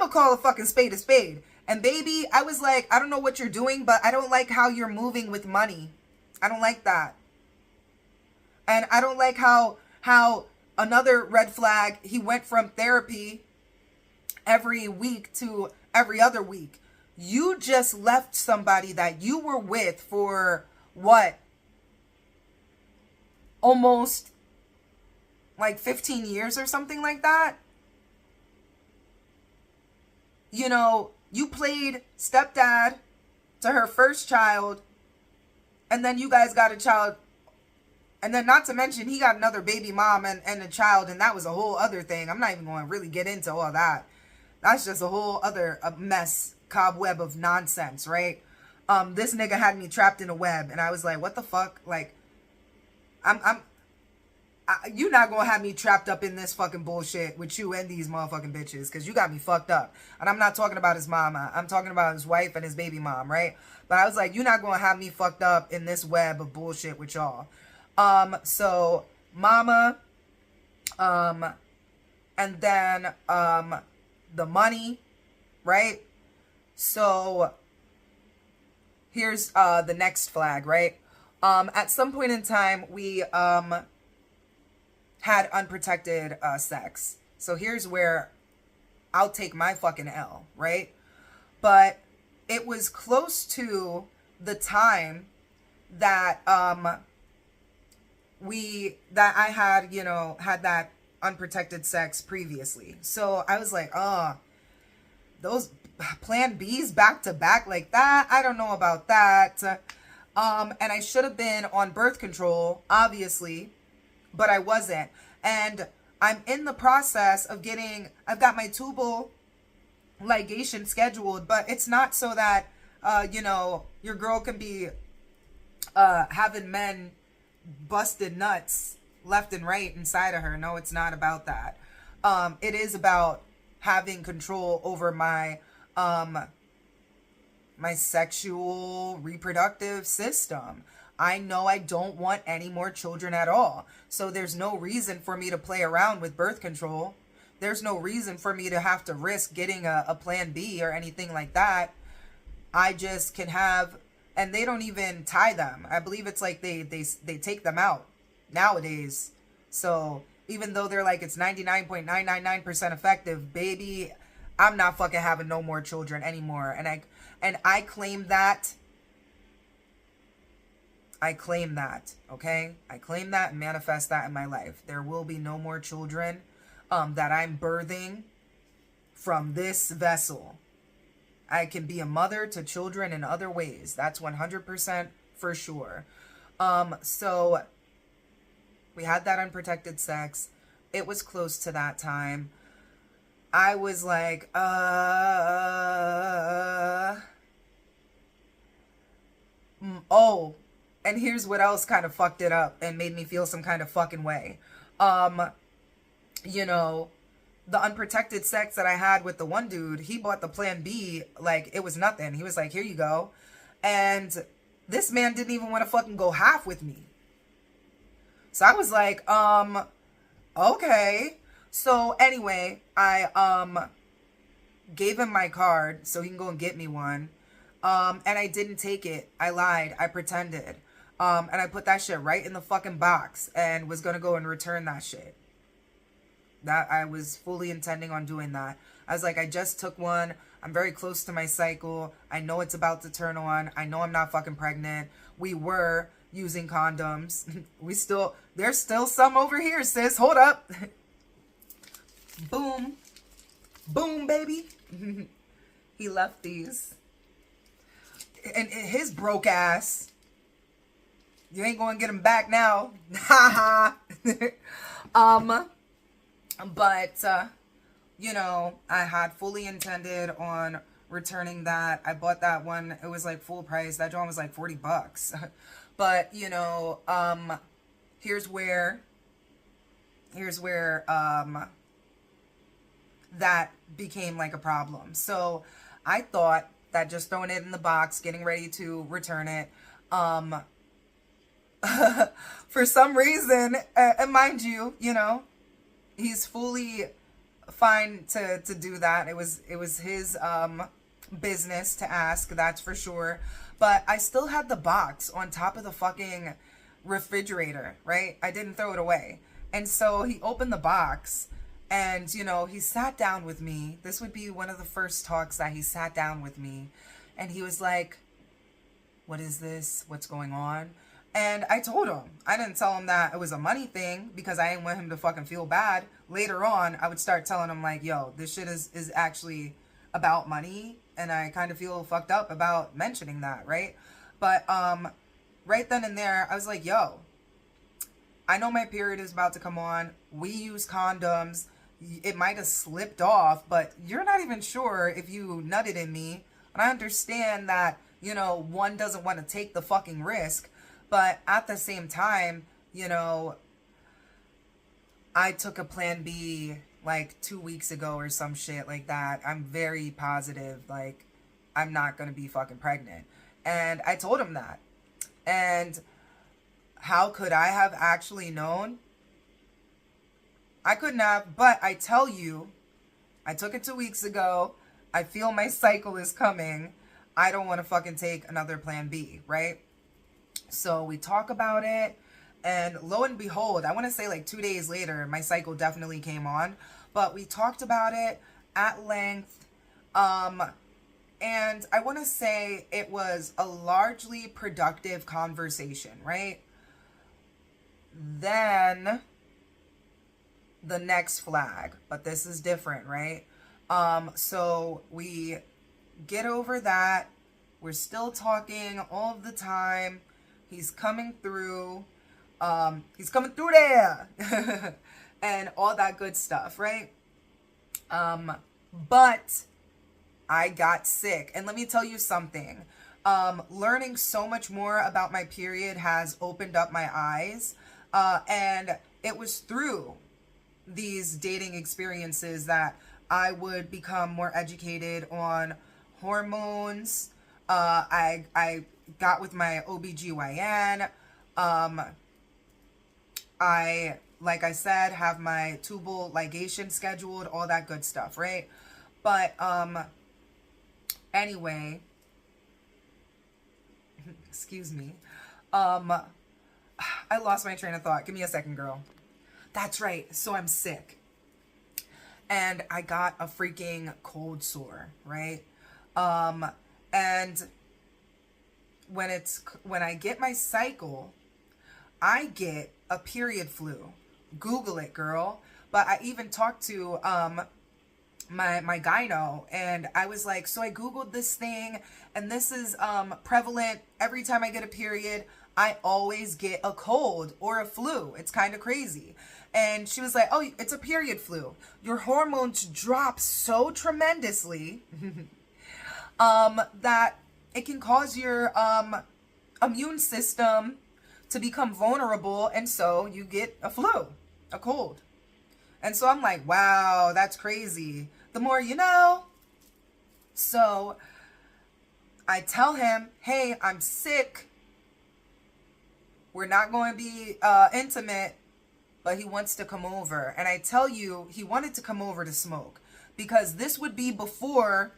A: to call a fucking spade a spade. And baby, I was like, I don't know what you're doing, but I don't like how you're moving with money. I don't like that. And I don't like how another red flag, he went from therapy every week to every other week. You just left somebody that you were with for what? Almost like 15 years or something like that. You know, you played stepdad to her first child, and then you guys got a child. And then not to mention, he got another baby mom and a child, and that was a whole other thing. I'm not even going to really get into all that. That's just a whole other mess, cobweb of nonsense, right? This nigga had me trapped in a web, and I was like, what the fuck? Like, you're not going to have me trapped up in this fucking bullshit with you and these motherfucking bitches, because you got me fucked up. And I'm not talking about his mama. I'm talking about his wife and his baby mom, right? But I was like, you're not going to have me fucked up in this web of bullshit with y'all. So mama, and then, the money, right? So here's, the next flag, right? At some point in time, we, had unprotected, sex. So here's where I'll take my fucking L, right? But it was close to the time that, I had, you know, had that unprotected sex previously. So I was like, those plan Bs back to back like that, I don't know about that. And I should have been on birth control, obviously, but I wasn't. And I'm in the process of I've got my tubal ligation scheduled, but it's not so that, you know, your girl can be, having men busted nuts left and right inside of her. No, it's not about that. It is about having control over my my sexual reproductive system. I know I don't want any more children at all. So there's no reason for me to play around with birth control. There's no reason for me to have to risk getting a plan B or anything like that. I just can have, and they don't even tie them. I believe it's like they take them out nowadays. So even though they're like, it's 99.999% effective, baby, I'm not fucking having no more children anymore. And I claim that. I claim that, okay? I claim that and manifest that in my life. There will be no more children that I'm birthing from this vessel. I can be a mother to children in other ways. That's 100% for sure. So we had that unprotected sex. It was close to that time. I was like, oh, And here's what else kind of fucked it up and made me feel some kind of fucking way. You know, the unprotected sex that I had with the one dude, he bought the plan B like it was nothing. He was like, here you go. And this man didn't even want to fucking go half with me. So I was like, okay. So anyway, I gave him my card so he can go and get me one. And I didn't take it. I lied. I pretended. And I put that shit right in the fucking box and was gonna go and return that shit. That I was fully intending on doing that. I was like, I just took one. I'm very close to my cycle. I know it's about to turn on. I know I'm not fucking pregnant. We were using condoms. There's still some over here, sis. Hold up. Boom. Boom, baby. He left these. And his broke ass. You ain't gonna get him back now. Ha ha. But, you know, I had fully intended on returning that. I bought that one. It was like full price. That joint was like $40. But, you know, here's where, that became like a problem. So I thought that just throwing it in the box, getting ready to return it, for some reason, and mind you, you know, he's fully fine to do that. It was his business to ask, that's for sure. But I still had the box on top of the fucking refrigerator, right? I didn't throw it away. And so he opened the box and, you know, he sat down with me. This would be one of the first talks that he sat down with me. And he was like, what is this? What's going on? And I told him, I didn't tell him that it was a money thing because I didn't want him to fucking feel bad. Later on, I would start telling him like, yo, this shit is actually about money. And I kind of feel fucked up about mentioning that, right? But right then and there, I was like, yo, I know my period is about to come on. We use condoms. It might have slipped off, but you're not even sure if you nutted in me. And I understand that, you know, one doesn't want to take the fucking risk. But at the same time, you know, I took a plan B like 2 weeks ago or some shit like that. I'm very positive, like, I'm not going to be fucking pregnant. And I told him that. And how could I have actually known? I couldn't have, but I tell you, I took it 2 weeks ago. I feel my cycle is coming. I don't want to fucking take another plan B, right? So we talk about it, and lo and behold, I want to say like 2 days later, my cycle definitely came on, but we talked about it at length, and I want to say it was a largely productive conversation, right? Then the next flag, but this is different, right? So we get over that. We're still talking all of the time. He's coming through. He's coming through there. And all that good stuff, right? But I got sick. And let me tell you something. Learning so much more about my period has opened up my eyes. And it was through these dating experiences that I would become more educated on hormones. I got with my OBGYN. I, like I said, have my tubal ligation scheduled, all that good stuff, right? But, anyway, excuse me. I lost my train of thought. Give me a second, girl. That's right. So I'm sick. And I got a freaking cold sore, right? And when I get my cycle, I get a period flu. Google it, girl. But I even talked to my gyno, and I was like, so I Googled this thing, and this is prevalent every time I get a period. I always get a cold or a flu. It's kind of crazy. And she was like, oh, it's a period flu. Your hormones drop so tremendously that it can cause your immune system to become vulnerable, and so you get a flu, a cold. And so I'm like, wow, that's crazy. The more you know. So I tell him, hey, I'm sick. We're not going to be intimate, but he wants to come over. And I tell you, he wanted to come over to smoke, because this would be before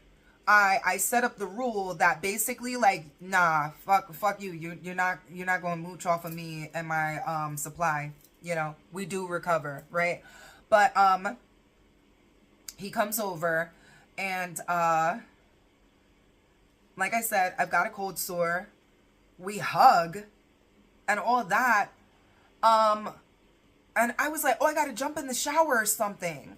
A: I set up the rule that basically, like, nah, fuck you. You're not going to mooch off of me and my supply. You know, we do recover, right? But he comes over, and like I said, I've got a cold sore. We hug and all that. And I was like, oh, I got to jump in the shower or something.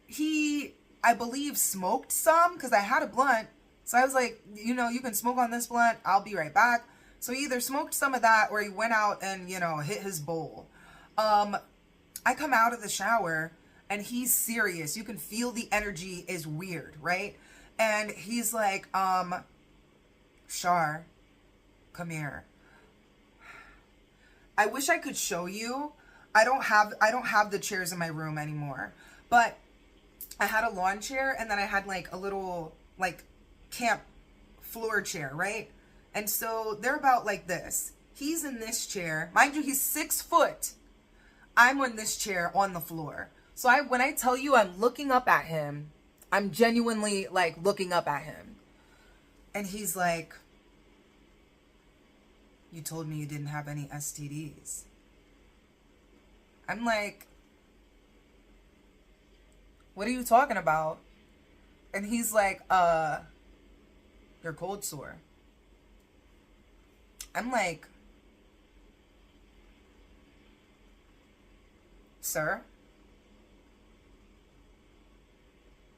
A: He, I believe, smoked some, because I had a blunt. So I was like, you know, you can smoke on this blunt. I'll be right back. So he either smoked some of that, or he went out and, you know, hit his bowl. I come out of the shower, and he's serious. You can feel the energy is weird, right? And he's like, Shar, come here. I wish I could show you. I don't have the chairs in my room anymore. But I had a lawn chair, and then I had like a little like camp floor chair, right? And so they're about like this. He's in this chair. Mind you, he's 6 foot. I'm on this chair on the floor. So when I tell you I'm looking up at him, I'm genuinely like looking up at him. And he's like, you told me you didn't have any STDs. I'm like, what are you talking about? And he's like, you're cold sore. I'm like, sir?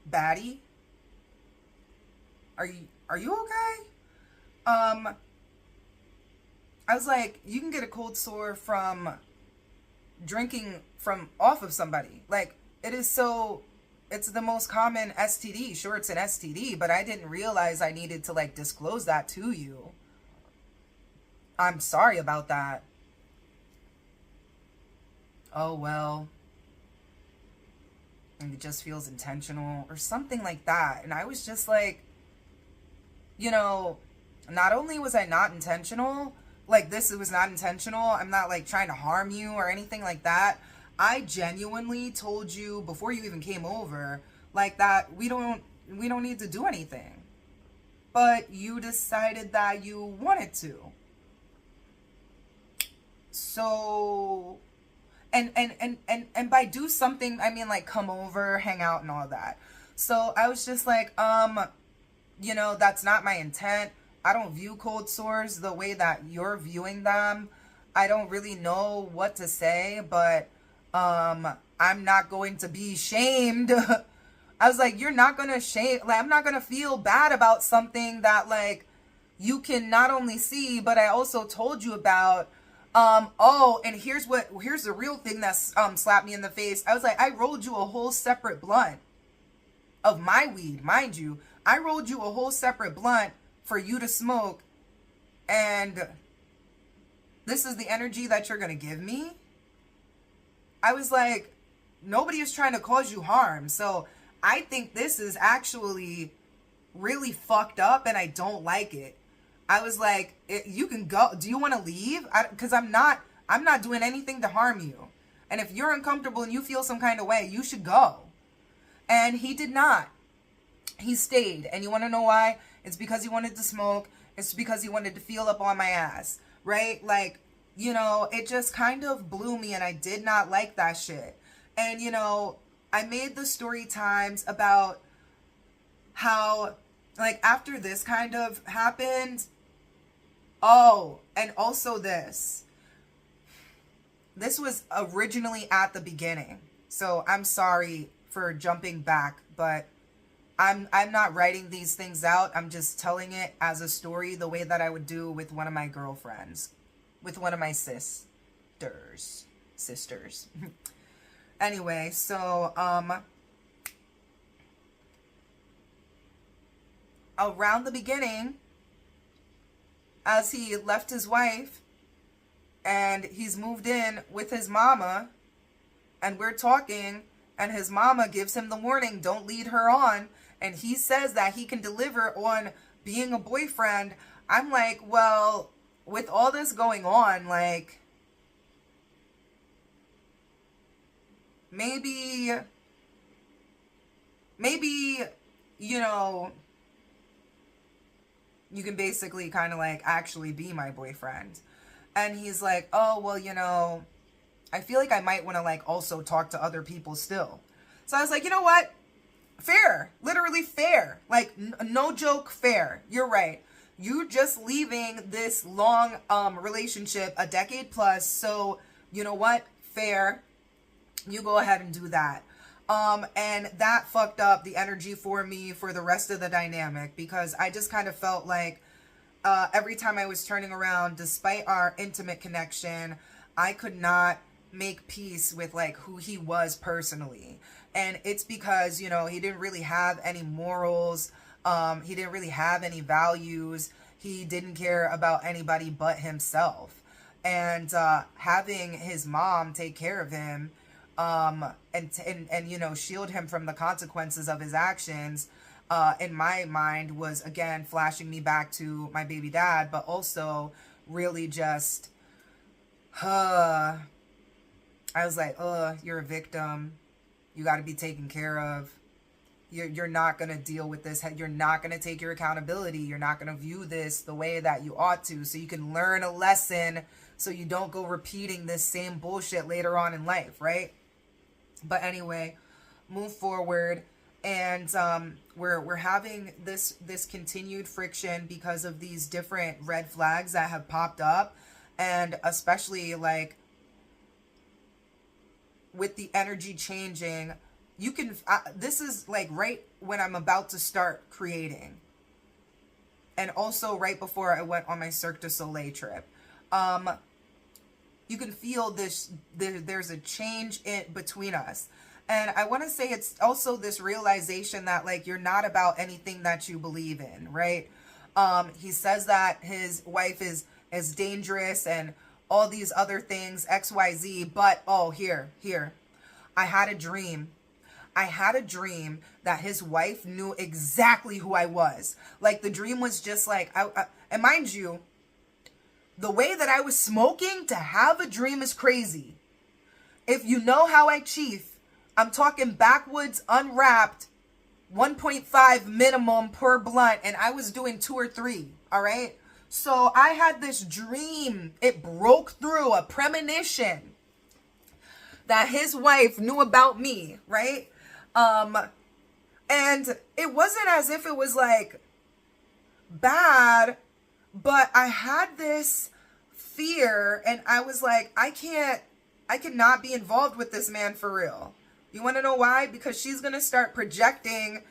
A: Baddie? Are you okay? I was like, you can get a cold sore from drinking from off of somebody. Like, it's the most common STD. Sure, it's an STD, but I didn't realize I needed to like disclose that to you. I'm sorry about that. Oh, well, and it just feels intentional or something like that. And I was just like, you know, not only was I not intentional, like this, it was not intentional. I'm not like trying to harm you or anything like that. I genuinely told you before you even came over, like that we don't need to do anything. But you decided that you wanted to. So, and by do something, I mean like come over, hang out and all that. So I was just like, you know, that's not my intent. I don't view cold sores the way that you're viewing them. I don't really know what to say, but I'm not going to be shamed. I was like, you're not going to shame, like, I'm not going to feel bad about something that like you can not only see, but I also told you about. Oh, and here's the real thing that slapped me in the face. I was like, I rolled you a whole separate blunt of my weed, mind you. I rolled you a whole separate blunt for you to smoke, and this is the energy that you're going to give me? I was like, nobody is trying to cause you harm. So I think this is actually really fucked up, and I don't like it. I was like, you can go. Do you want to leave? Because I'm not doing anything to harm you. And if you're uncomfortable and you feel some kind of way, you should go. And he did not. He stayed. And you want to know why? It's because he wanted to smoke. It's because he wanted to feel up on my ass. Right? Like, you know, it just kind of blew me, and I did not like that shit. And, you know, I made the story times about how, like, after this kind of happened. Oh, and also this was originally at the beginning. So I'm sorry for jumping back, but I'm not writing these things out. I'm just telling it as a story the way that I would do with one of my girlfriends, with one of my sisters. Anyway, so around the beginning, as he left his wife and he's moved in with his mama, and we're talking, and his mama gives him the warning, don't lead her on, and he says that he can deliver on being a boyfriend. I'm like, well, with all this going on, like, maybe, you know, you can basically kind of like actually be my boyfriend. And he's like, oh, well, you know, I feel like I might want to like also talk to other people still. So I was like, you know what? Fair. Literally fair. Like, no joke, fair. You're right. You just leaving this long relationship, a decade plus. So, you know what? Fair. You go ahead and do that. And that fucked up the energy for me for the rest of the dynamic, because I just kind of felt like every time I was turning around, despite our intimate connection, I could not make peace with like who he was personally. And it's because, you know, he didn't really have any morals. He didn't really have any values. He didn't care about anybody but himself. And having his mom take care of him, and you know, shield him from the consequences of his actions, in my mind was again flashing me back to my baby dad, but also really just, I was like, you're a victim. You got to be taken care of. You're not going to deal with this. You're not going to take your accountability. You're not going to view this the way that you ought to, so you can learn a lesson, so you don't go repeating this same bullshit later on in life, right? But anyway, move forward, and we're having this continued friction because of these different red flags that have popped up, and especially like with the energy changing. You can, this is like right when I'm about to start creating, and also right before I went on my Cirque du Soleil trip. You can feel this, there's a change in between us. And I want to say it's also this realization that like you're not about anything that you believe in, right? He says that his wife is dangerous and all these other things, XYZ, but here. I had a dream that his wife knew exactly who I was. Like, the dream was just like, and mind you, the way that I was smoking to have a dream is crazy. If you know how I chief, I'm talking backwoods, unwrapped, 1.5 minimum per blunt, and I was doing 2 or 3, all right? So I had this dream. It broke through, a premonition that his wife knew about me, right? And it wasn't as if it was like bad, but I had this fear, and I was like, I cannot be involved with this man for real. You want to know why? Because she's going to start projecting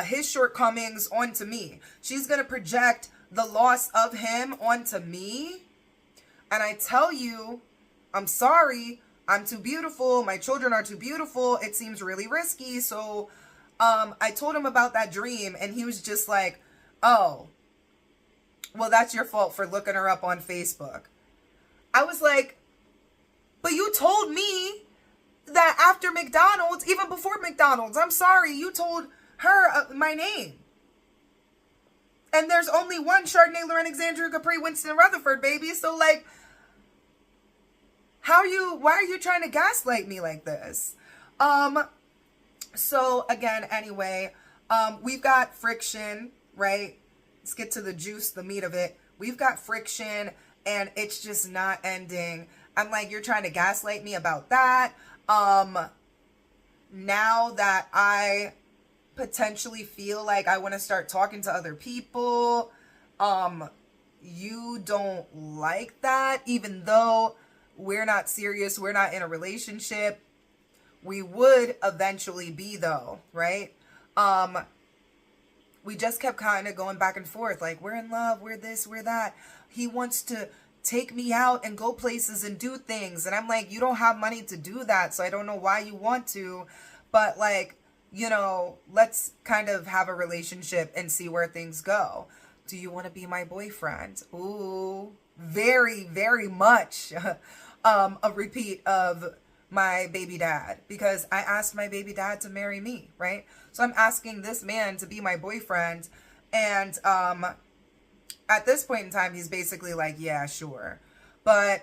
A: his shortcomings onto me. She's going to project the loss of him onto me. And I tell you, I'm sorry, I'm too beautiful. My children are too beautiful. It seems really risky. So I told him about that dream, and he was just like, oh, well, that's your fault for looking her up on Facebook. I was like, but you told me that after McDonald's, even before McDonald's, I'm sorry, you told her my name. And there's only one Chardonnay, Alexandria, Capri, Winston, Rutherford, baby. So like, why are you trying to gaslight me like this? So again, anyway, we've got friction, right? Let's get to the juice, the meat of it. We've got friction, and it's just not ending. I'm like, you're trying to gaslight me about that. Now that I potentially feel like I want to start talking to other people, you don't like that, even though we're not serious, we're not in a relationship. We would eventually be, though, right? We just kept kind of going back and forth, like, we're in love, we're this, we're that. He wants to take me out and go places and do things, and I'm like, you don't have money to do that, so I don't know why you want to, but like, you know, let's kind of have a relationship and see where things go. do you want to be my boyfriend? Ooh, very, very much a repeat of my baby dad, because I asked my baby dad to marry me, right? So I'm asking this man to be my boyfriend, and at this point in time, he's basically like, yeah, sure. But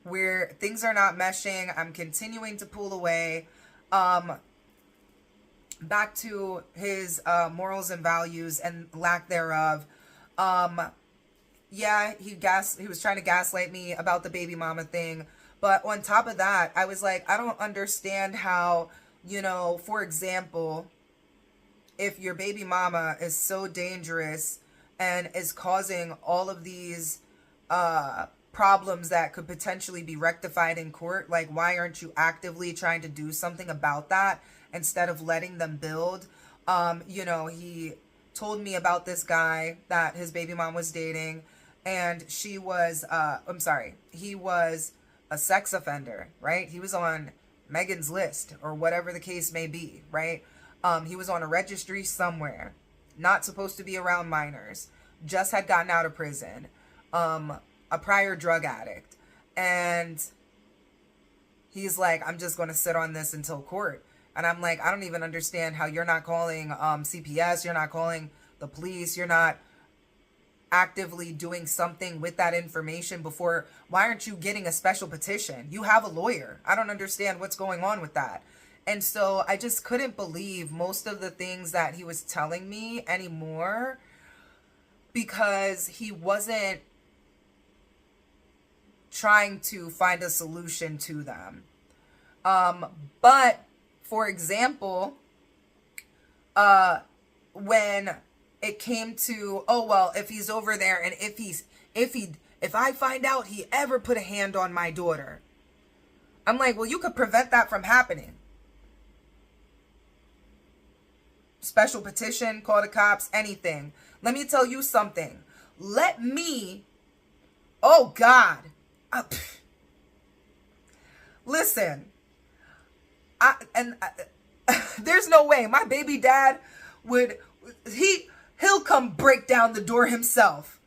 A: where things are not meshing, I'm continuing to pull away. Back to his morals and values and lack thereof. Yeah, he was trying to gaslight me about the baby mama thing. But on top of that, I was like, I don't understand how, you know, for example, if your baby mama is so dangerous and is causing all of these problems that could potentially be rectified in court, like, why aren't you actively trying to do something about that instead of letting them build? You know, he told me about this guy that his baby mom was dating, and she was, he was a sex offender, right? He was on Megan's list, or whatever the case may be, right? He was on a registry somewhere, not supposed to be around minors, just had gotten out of prison, a prior drug addict. And he's like, I'm just going to sit on this until court. And I'm like, I don't even understand how you're not calling CPS, you're not calling the police, you're not actively doing something with that information before. Why aren't you getting a special petition? You have a lawyer. I don't understand what's going on with that. And so I just couldn't believe most of the things that he was telling me anymore, because he wasn't trying to find a solution to them. But for example, when it came to, oh, well, if he's over there and if I find out he ever put a hand on my daughter, I'm like, well, you could prevent that from happening. Special petition, call the cops, anything. Let me tell you something. Oh God. Listen, there's no way my baby dad he'll come break down the door himself.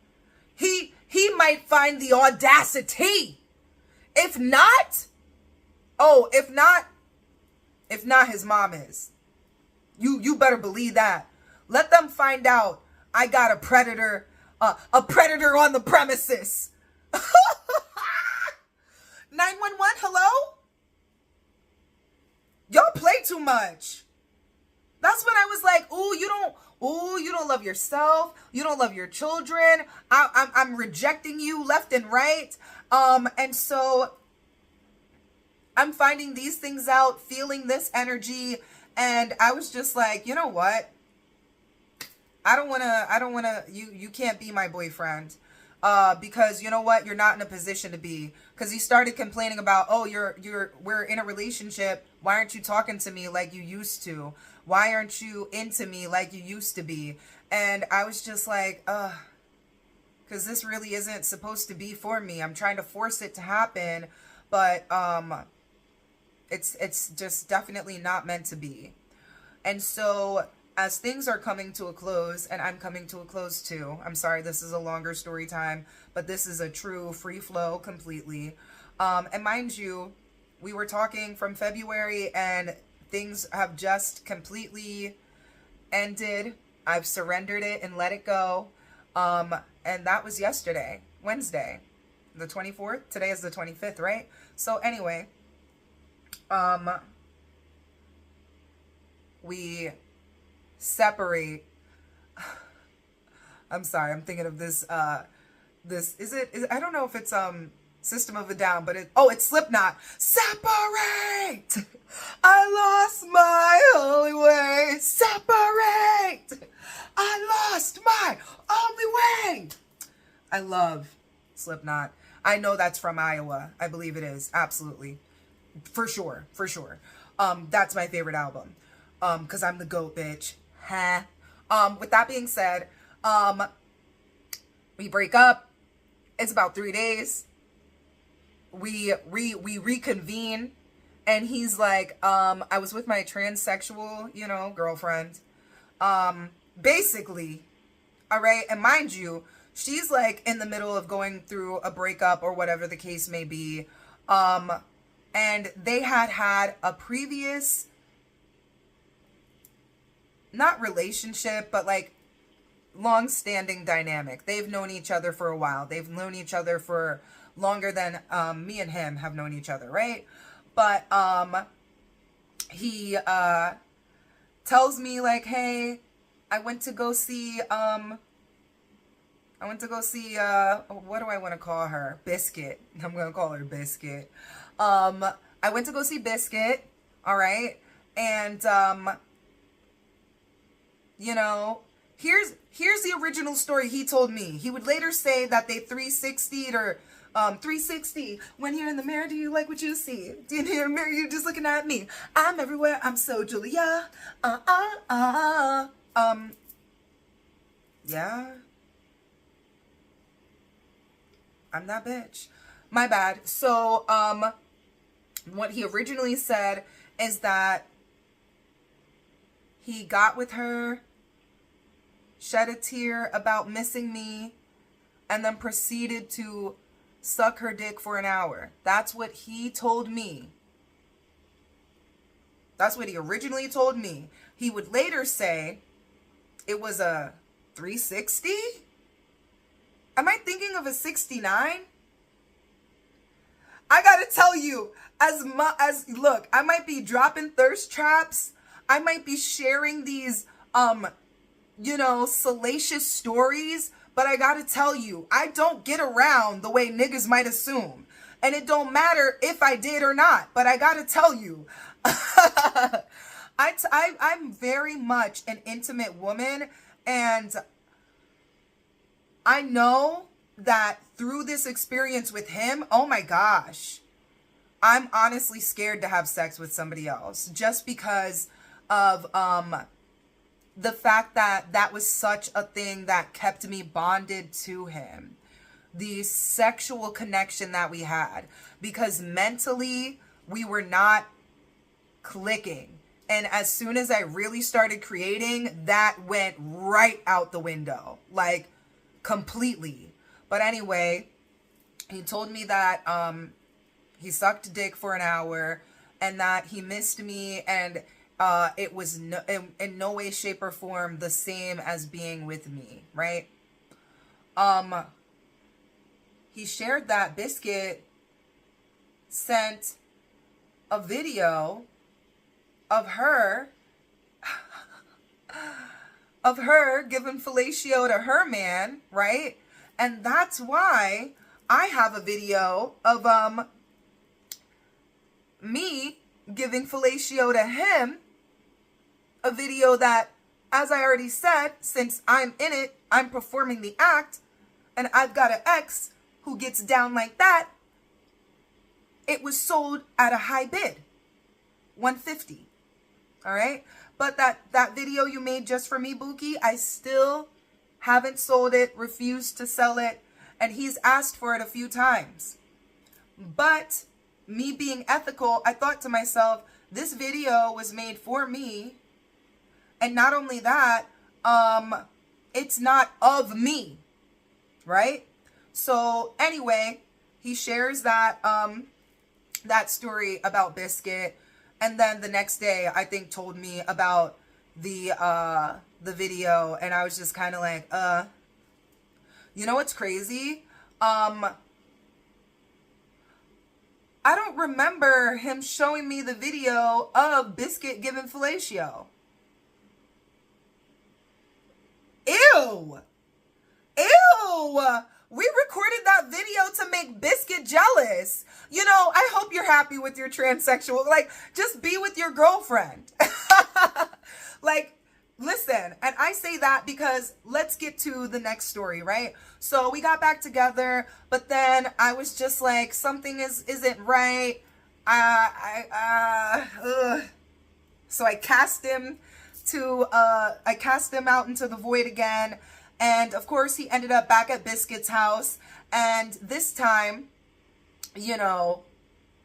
A: He might find the audacity. If not, his mom is. You better believe that. Let them find out I got a predator on the premises. 911, hello? Y'all play too much. That's when I was like, you don't love yourself. You don't love your children. I'm rejecting you left and right. And so I'm finding these things out, feeling this energy. And I was just like, you know what? I don't want to, you can't be my boyfriend. Because you know what? You're not in a position to be. Because he started complaining about, we're in a relationship. Why aren't you talking to me like you used to? Why aren't you into me like you used to be? And I was just like, because this really isn't supposed to be for me. I'm trying to force it to happen, but it's just definitely not meant to be. And so as things are coming to a close, and I'm coming to a close too, I'm sorry, this is a longer story time, but this is a true free flow completely. And mind you, we were talking from February and things have just completely ended. I've surrendered it and let it go. And that was yesterday, Wednesday, the 24th. Today is the 25th, right? So anyway, we separate. I'm sorry, I'm thinking of this, I don't know if it's, System of a Down, but it's Slipknot. Separate! I lost my only way. Separate! I lost my only way. I love Slipknot. I know that's from Iowa. I believe it is. Absolutely. For sure. That's my favorite album. Cause I'm the GOAT, bitch. With that being said, we break up. It's about 3 days. We reconvene, and he's like, I was with my transsexual, girlfriend. Basically, All right. And mind you, she's like in the middle of going through a breakup or whatever the case may be. And they had a previous, not relationship, but like long-standing dynamic. They've known each other for a while. They've known each other for longer than me and him have known each other, right? But he tells me like, hey, I went to go see what do I want to call her? Biscuit. I'm going to call her Biscuit. I went to go see Biscuit, all right? And you know, here's the original story he told me. He would later say that they 360'd or 360. When you're in the mirror, do you like what you see? In the mirror, you're just looking at me. I'm everywhere. I'm so Julia. Yeah. I'm that bitch. My bad. So, what he originally said is that he got with her, shed a tear about missing me, and then proceeded to suck her dick for an hour. That's what he told me. That's what he originally told me. He would later say it was a 360? Am I thinking of a 69? I gotta tell you, look, I might be dropping thirst traps. I might be sharing these, salacious stories. But I gotta tell you, I don't get around the way niggas might assume. And it don't matter if I did or not. But I gotta tell you, I'm very much an intimate woman. And I know that through this experience with him, oh my gosh, I'm honestly scared to have sex with somebody else. Just because of the fact that that was such a thing that kept me bonded to him. The sexual connection that we had. Because mentally, we were not clicking. And as soon as I really started creating, that went right out the window. Like, completely. But anyway, he told me that he sucked dick for an hour and that he missed me, and it was in no way, shape, or form the same as being with me, right? He shared that Biscuit sent a video of her giving fellatio to her man, right? And that's why I have a video of me giving fellatio to him. A video that, as I already said, since I'm in it, I'm performing the act, and I've got an ex who gets down like that. It was sold at a high bid, $150. All right, but that video you made just for me, Buki, I still haven't sold it, refused to sell it, and he's asked for it a few times. But me being ethical, I thought to myself, this video was made for me. And not only that, it's not of me, right? So anyway, he shares that that story about Biscuit, and then the next day, I think, told me about the video, and I was just kind of like, you know what's crazy? I don't remember him showing me the video of Biscuit giving fellatio. Ew! Ew! We recorded that video to make Biscuit jealous. You know, I hope you're happy with your transsexual. Like, just be with your girlfriend. Like, listen, and I say that because let's get to the next story, right? So we got back together, but then I was just like, something isn't right. So I cast him out into the void again. And of course he ended up back at Biscuit's house. And this time, you know,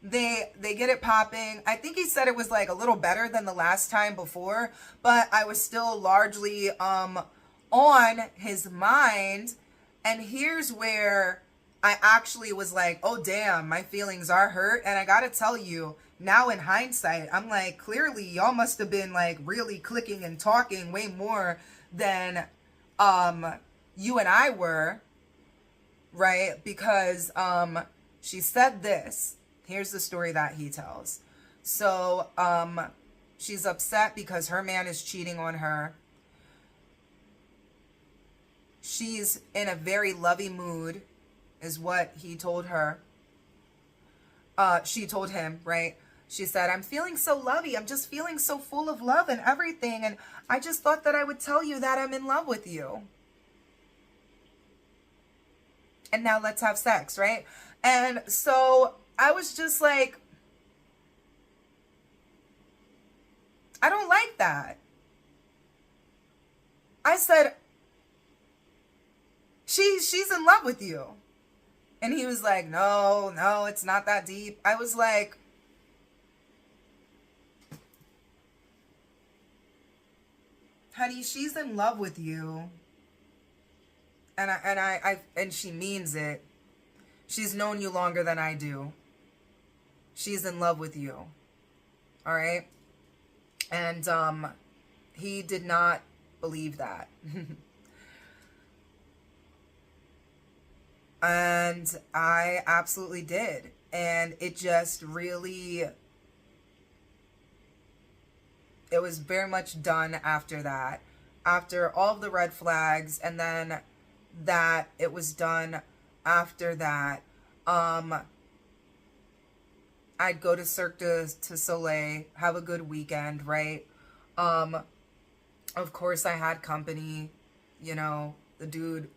A: they get it popping. I think he said it was like a little better than the last time before, but I was still largely on his mind. And here's where I actually was like, oh damn, my feelings are hurt. And I gotta tell you, now in hindsight, I'm like, clearly y'all must have been like really clicking and talking way more than you and I were, right? Because she said this. Here's the story that he tells. So she's upset because her man is cheating on her. She's in a very lovey mood, is what he told her. She told him, right? She said, I'm feeling so lovey. I'm just feeling so full of love and everything. And I just thought that I would tell you that I'm in love with you. And now let's have sex, right? And so I was just like, I don't like that. I said, she's in love with you. And he was like, no, it's not that deep. I was like, honey, she's in love with you. And she means it. She's known you longer than I do. She's in love with you. All right? And he did not believe that. And I absolutely did. And it just really, it was very much done after that. After all of the red flags, and then that it was done after that. I'd go to Cirque du Soleil, have a good weekend, right? Of course I had company, you know. The dude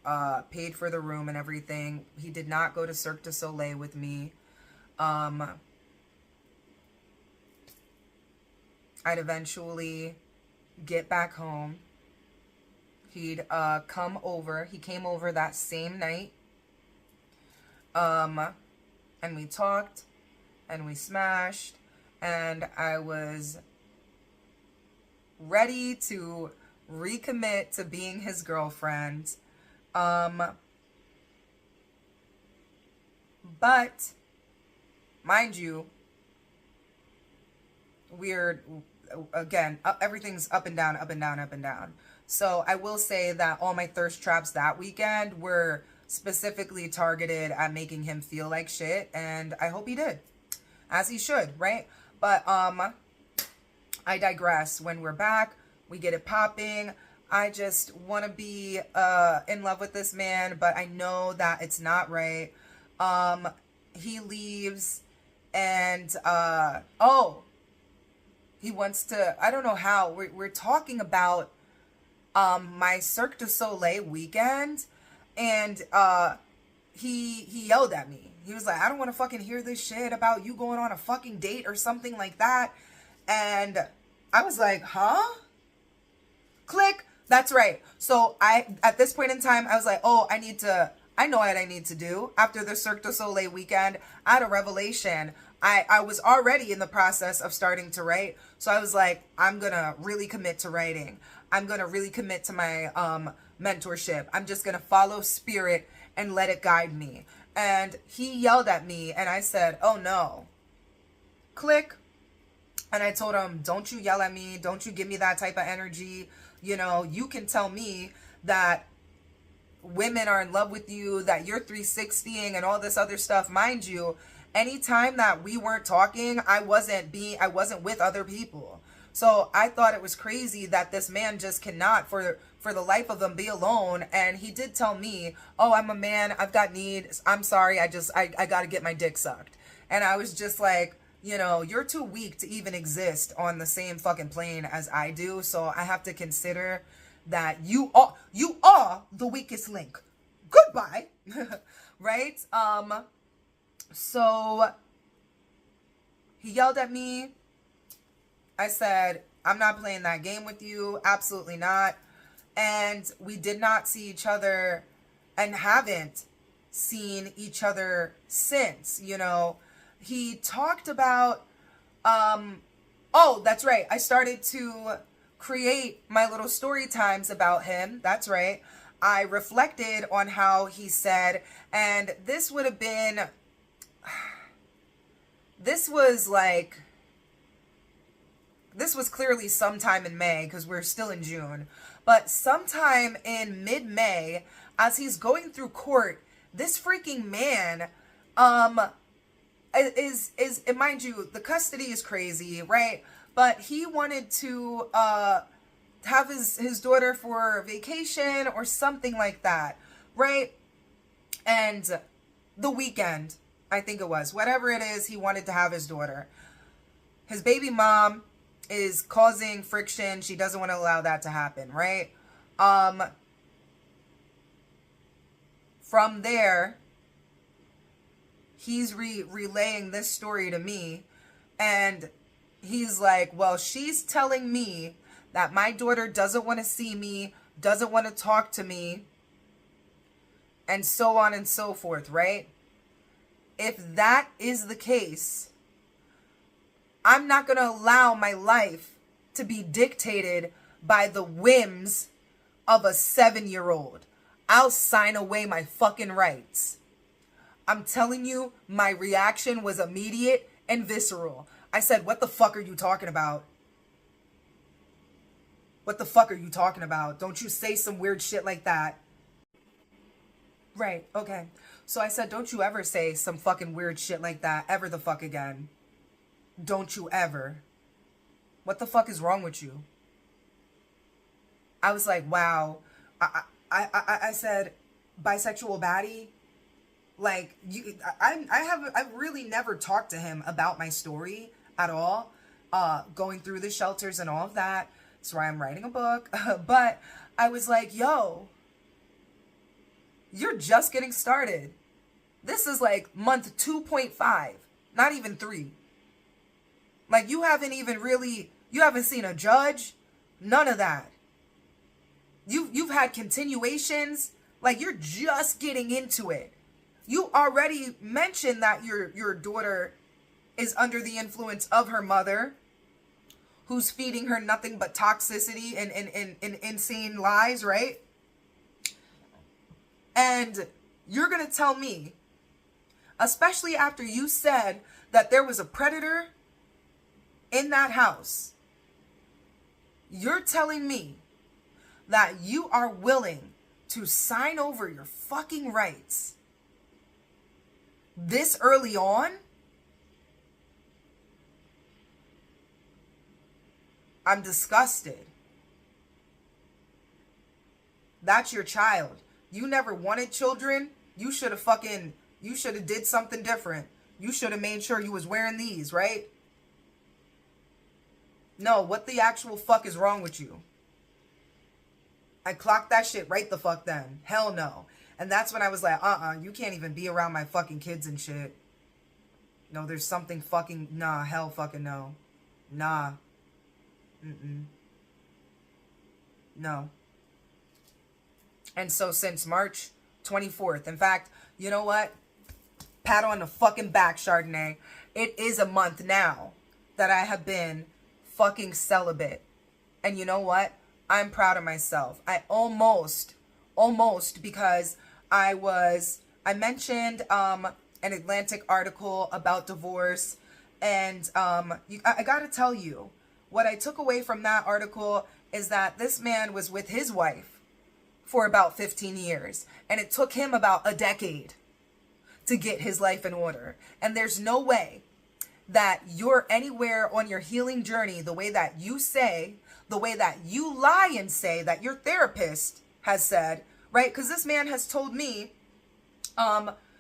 A: paid for the room and everything. He did not go to Cirque du Soleil with me. I'd eventually get back home. He'd come over. He came over that same night. And we talked. And we smashed. And I was ready to recommit to being his girlfriend. But mind you, everything's up and down, up and down, up and down. So I will say that all my thirst traps that weekend were specifically targeted at making him feel like shit, and I hope he did, as he should, right? But I digress. When we're back, we get it popping. I just want to be in love with this man, but I know that it's not right. He leaves, and he wants to, I don't know how, we're talking about my Cirque du Soleil weekend, and he yelled at me. He was like, I don't want to fucking hear this shit about you going on a fucking date or something like that. And I was like, huh? Click. That's right. So at this point in time, I was like, oh, I know what I need to do. After the Cirque du Soleil weekend, I had a revelation. I was already in the process of starting to write. So I was like, I'm going to really commit to writing. I'm going to really commit to my mentorship. I'm just going to follow spirit and let it guide me. And he yelled at me, and I said, oh no. Click. And I told him, don't you yell at me. Don't you give me that type of energy. You know, you can tell me that women are in love with you, that you're 360ing and all this other stuff. Mind you, anytime that we weren't talking, I wasn't with other people. So I thought it was crazy that this man just cannot, for the life of him, be alone. And he did tell me, oh, I'm a man, I've got needs, I'm sorry, I got to get my dick sucked. And I was just like, you know, you're too weak to even exist on the same fucking plane as I do. So I have to consider that you are the weakest link. Goodbye. Right? So he yelled at me. I said, I'm not playing that game with you. Absolutely not. And we did not see each other and haven't seen each other since. You know, he talked about, oh, that's right. I started to create my little story times about him. That's right. I reflected on how he said, and this would have been, this was clearly sometime in May, because we're still in June, but sometime in mid-May, as he's going through court, this freaking man, is, and mind you, the custody is crazy, right? But he wanted to, have his daughter for vacation or something like that, right? And the weekend, I think it was, whatever it is, he wanted to have his daughter. His baby mom is causing friction. She doesn't want to allow that to happen, right? From there, he's relaying this story to me, and he's like, well, she's telling me that my daughter doesn't want to see me, doesn't want to talk to me, and so on and so forth, right? If that is the case, I'm not going to allow my life to be dictated by the whims of a 7-year-old. I'll sign away my fucking rights. I'm telling you, my reaction was immediate and visceral. I said, what the fuck are you talking about? What the fuck are you talking about? Don't you say some weird shit like that. Right, okay. So I said, don't you ever say some fucking weird shit like that ever the fuck again. Don't you ever. What the fuck is wrong with you? I was like, wow. I said, bisexual baddie? Like, I've really never talked to him about my story at all. Going through the shelters and all of that. That's why I'm writing a book. But I was like, yo, you're just getting started. This is like month 2.5, not even 3. Like, you haven't seen a judge, none of that. You've had continuations, like, you're just getting into it. You already mentioned that your daughter is under the influence of her mother, who's feeding her nothing but toxicity and insane lies, right? And you're going to tell me, especially after you said that there was a predator in that house, you're telling me that you are willing to sign over your fucking rights this early on? I'm disgusted. That's your child. You never wanted children. You should have did something different. You should have made sure you was wearing these, right? No, what the actual fuck is wrong with you? I clocked that shit right the fuck then. Hell no. And that's when I was like, you can't even be around my fucking kids and shit. No, there's something fucking, nah, hell fucking no. Nah. No. And so since March 24th, in fact, you know what? Pat on the fucking back, Chardonnay. It is a month now that I have been fucking celibate. And you know what? I'm proud of myself. I almost, because I mentioned an Atlantic article about divorce. And I gotta tell you, what I took away from that article is that this man was with his wife for about 15 years. And it took him about a decade to get his life in order. And there's no way that you're anywhere on your healing journey the way that you say, the way that you lie and say that your therapist has said, right? Because this man has told me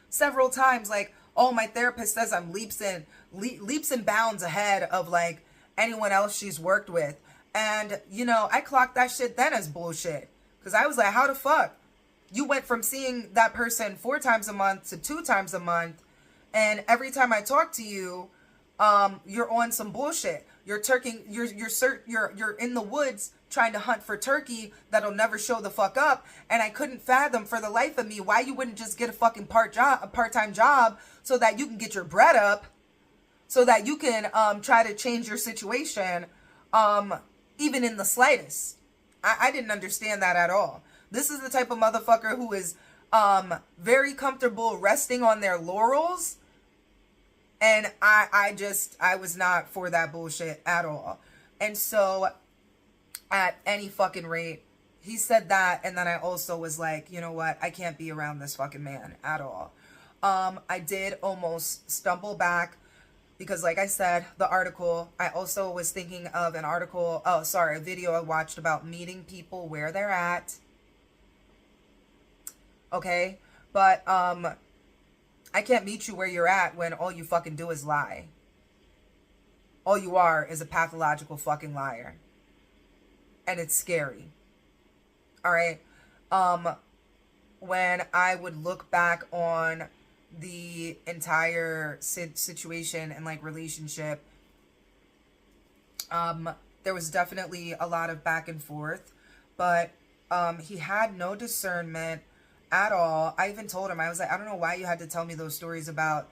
A: several times, like, oh, my therapist says I'm leaps and bounds ahead of like anyone else she's worked with. And, you know, I clocked that shit then as bullshit. Because I was like, how the fuck? You went from seeing that person 4 times a month to 2 times a month. And every time I talk to you, you're on some bullshit. You're in the woods trying to hunt for turkey that'll never show the fuck up. And I couldn't fathom for the life of me why you wouldn't just get a fucking part-time job so that you can get your bread up, so that you can try to change your situation. even in the slightest. I didn't understand that at all. This is the type of motherfucker who is very comfortable resting on their laurels. And I was not for that bullshit at all. And so at any fucking rate, he said that. And then I also was like, you know what? I can't be around this fucking man at all. I did almost stumble back because, like I said, the article, I also was thinking of an article, a video I watched about meeting people where they're at. Okay? But, I can't meet you where you're at when all you fucking do is lie. All you are is a pathological fucking liar. And it's scary. Alright? When I would look back on the entire situation and like relationship, there was definitely a lot of back and forth, but he had no discernment at all. I even told him, I was like, I don't know why you had to tell me those stories about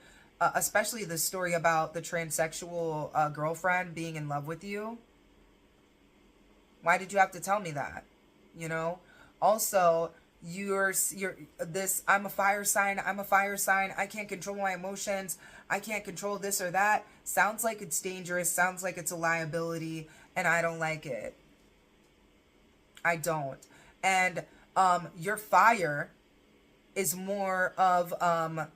A: especially the story about the transsexual girlfriend being in love with you. Why did you have to tell me that? You know? Also, you're this, I'm a fire sign, I can't control my emotions, I can't control this or that. Sounds like it's dangerous, sounds like it's a liability, and I don't like it. I don't. And your fire is more of a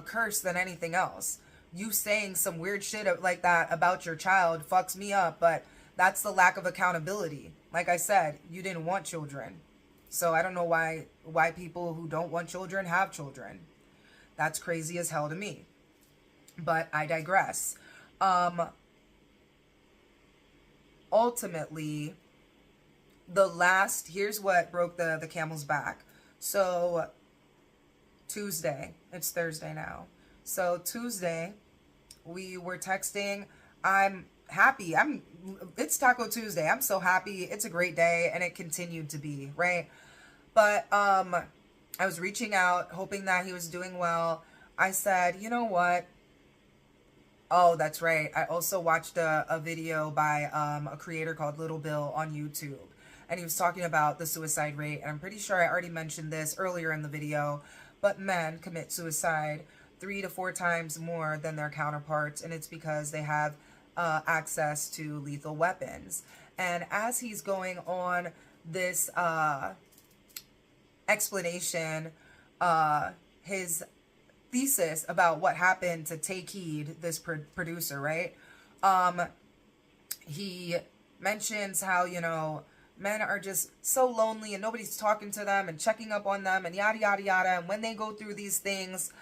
A: curse than anything else. You saying some weird shit like that about your child fucks me up, but that's the lack of accountability. Like I said, you didn't want children. So I don't know why people who don't want children have children. That's crazy as hell to me. But I digress. Ultimately, here's what broke the camel's back. So Tuesday, it's Thursday now. So Tuesday, we were texting. I'm happy. It's Taco Tuesday. I'm so happy. It's a great day, and it continued to be, right? But I was reaching out, hoping that he was doing well. I said, you know what? Oh, that's right. I also watched a video by a creator called Little Bill on YouTube. And he was talking about the suicide rate. And I'm pretty sure I already mentioned this earlier in the video. But men commit suicide 3 to 4 times more than their counterparts. And it's because they have access to lethal weapons. And as he's going on this explanation, his thesis about what happened to Take Heed, this producer, right? He mentions how, you know, men are just so lonely and nobody's talking to them and checking up on them and yada, yada, yada. And when they go through these things,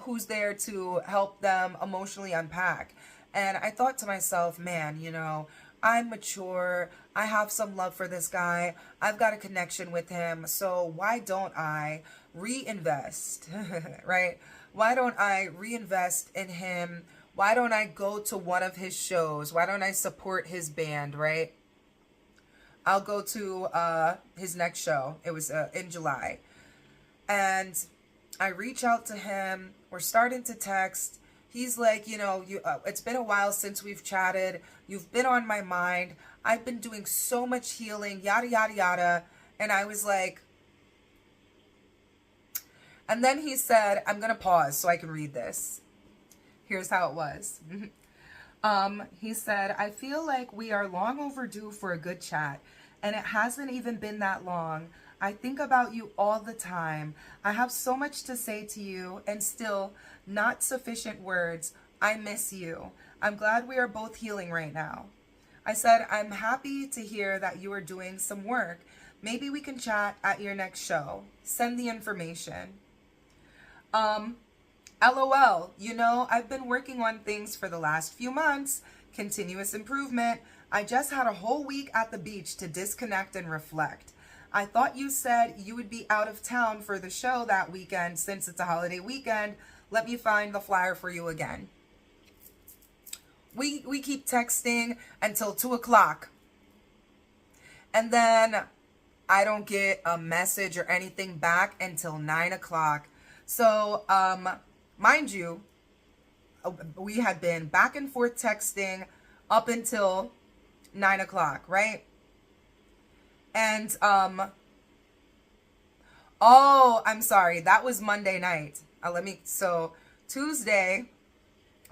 A: who's there to help them emotionally unpack? And I thought to myself, man, you know, I'm mature. I have some love for this guy. I've got a connection with him. So why don't I reinvest, right? Why don't I reinvest in him? Why don't I go to one of his shows? Why don't I support his band, right? I'll go to his next show. It was in July. And I reach out to him. We're starting to text. He's like, you know, it's been a while since we've chatted. You've been on my mind. I've been doing so much healing, yada, yada, yada. And I was like, and then he said, I'm going to pause so I can read this. Here's how it was. He said, I feel like we are long overdue for a good chat. And it hasn't even been that long. I think about you all the time. I have so much to say to you and still not sufficient words. I miss you. I'm glad we are both healing right now. I said, I'm happy to hear that you are doing some work. Maybe we can chat at your next show. Send the information. LOL, you know, I've been working on things for the last few months. Continuous improvement. I just had a whole week at the beach to disconnect and reflect. I thought you said you would be out of town for the show that weekend since it's a holiday weekend. Let me find the flyer for you again. We keep texting until 2 o'clock. And then I don't get a message or anything back until 9 o'clock. So, mind you, we had been back and forth texting up until 9 o'clock, right? And, oh, I'm sorry. That was Monday night. So Tuesday,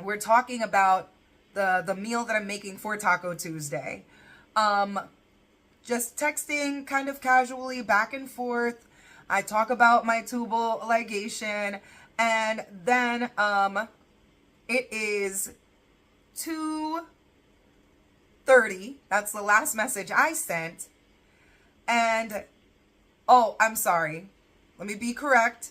A: we're talking about the meal that I'm making for Taco Tuesday. Just texting kind of casually back and forth. I talk about my tubal ligation, and then, it is 2:30. That's the last message I sent. And, oh, I'm sorry. Let me be correct.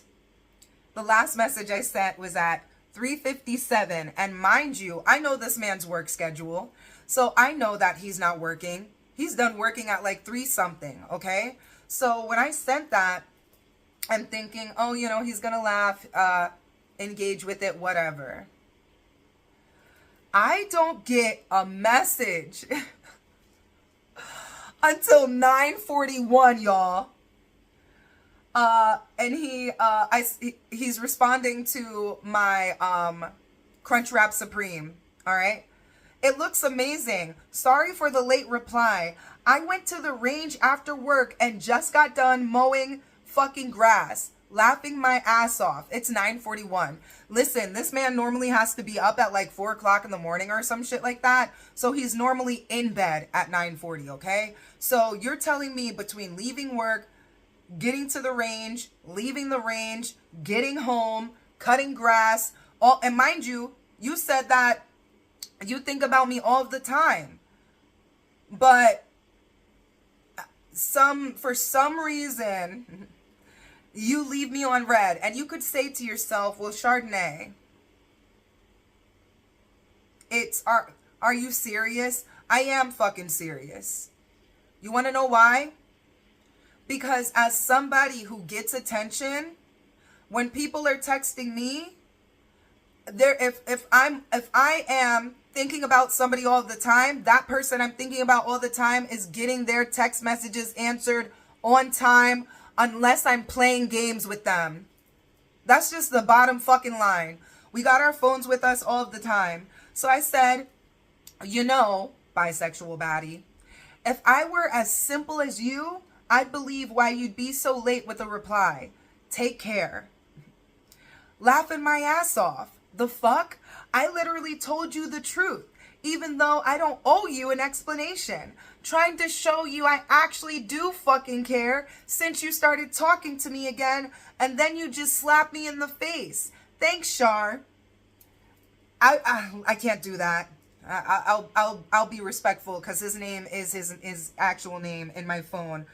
A: The last message I sent was at 3:57. And mind you, I know this man's work schedule. So I know that he's not working. He's done working at like 3 something, okay? So when I sent that, I'm thinking, oh, you know, he's going to laugh, engage with it, whatever. I don't get a message until 9:41, y'all. And he's responding to my Crunchwrap Supreme. All right. It looks amazing. Sorry for the late reply. I went to the range after work and just got done mowing fucking grass. Laughing my ass off. It's 9:41. Listen, this man normally has to be up at like 4 o'clock in the morning or some shit like that. So he's normally in bed at 9:40, okay? So you're telling me between leaving work, getting to the range, leaving the range, getting home, cutting grass, all, and mind you, you said that you think about me all the time. But for some reason, you leave me on red, and you could say to yourself, well, Chardonnay, are you serious? I am fucking serious. You want to know why? Because as somebody who gets attention, when people are texting me, if I am thinking about somebody all the time, that person I'm thinking about all the time is getting their text messages answered on time, unless I'm playing games with them. That's just the bottom fucking line. We got our phones with us all the time. So I said, you know, bisexual baddie, if I were as simple as you, I'd believe why you'd be so late with a reply. Take care. Laughing my ass off. The fuck? I literally told you the truth, even though I don't owe you an explanation. Trying to show you I actually do fucking care since you started talking to me again, and then you just slapped me in the face. Thanks, Char. I can't do that. I'll be respectful because his name is his actual name in my phone.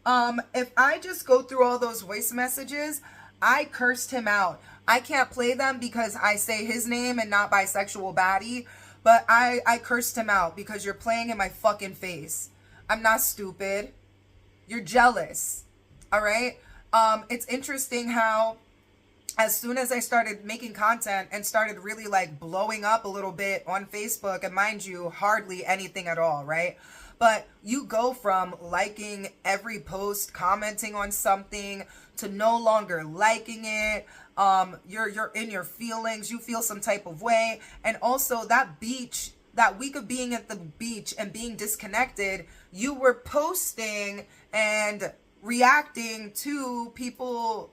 A: If I just go through all those voice messages, I cursed him out. I can't play them because I say his name and not bisexual baddie, but I cursed him out because you're playing in my fucking face. I'm not stupid. You're jealous. All right? It's interesting how as soon as I started making content and started really like blowing up a little bit on Facebook, and mind you, hardly anything at all, right? But you go from liking every post, commenting on something, to no longer liking it. You're in your feelings. You feel some type of way. And also that week of being at the beach and being disconnected, you were posting and reacting to people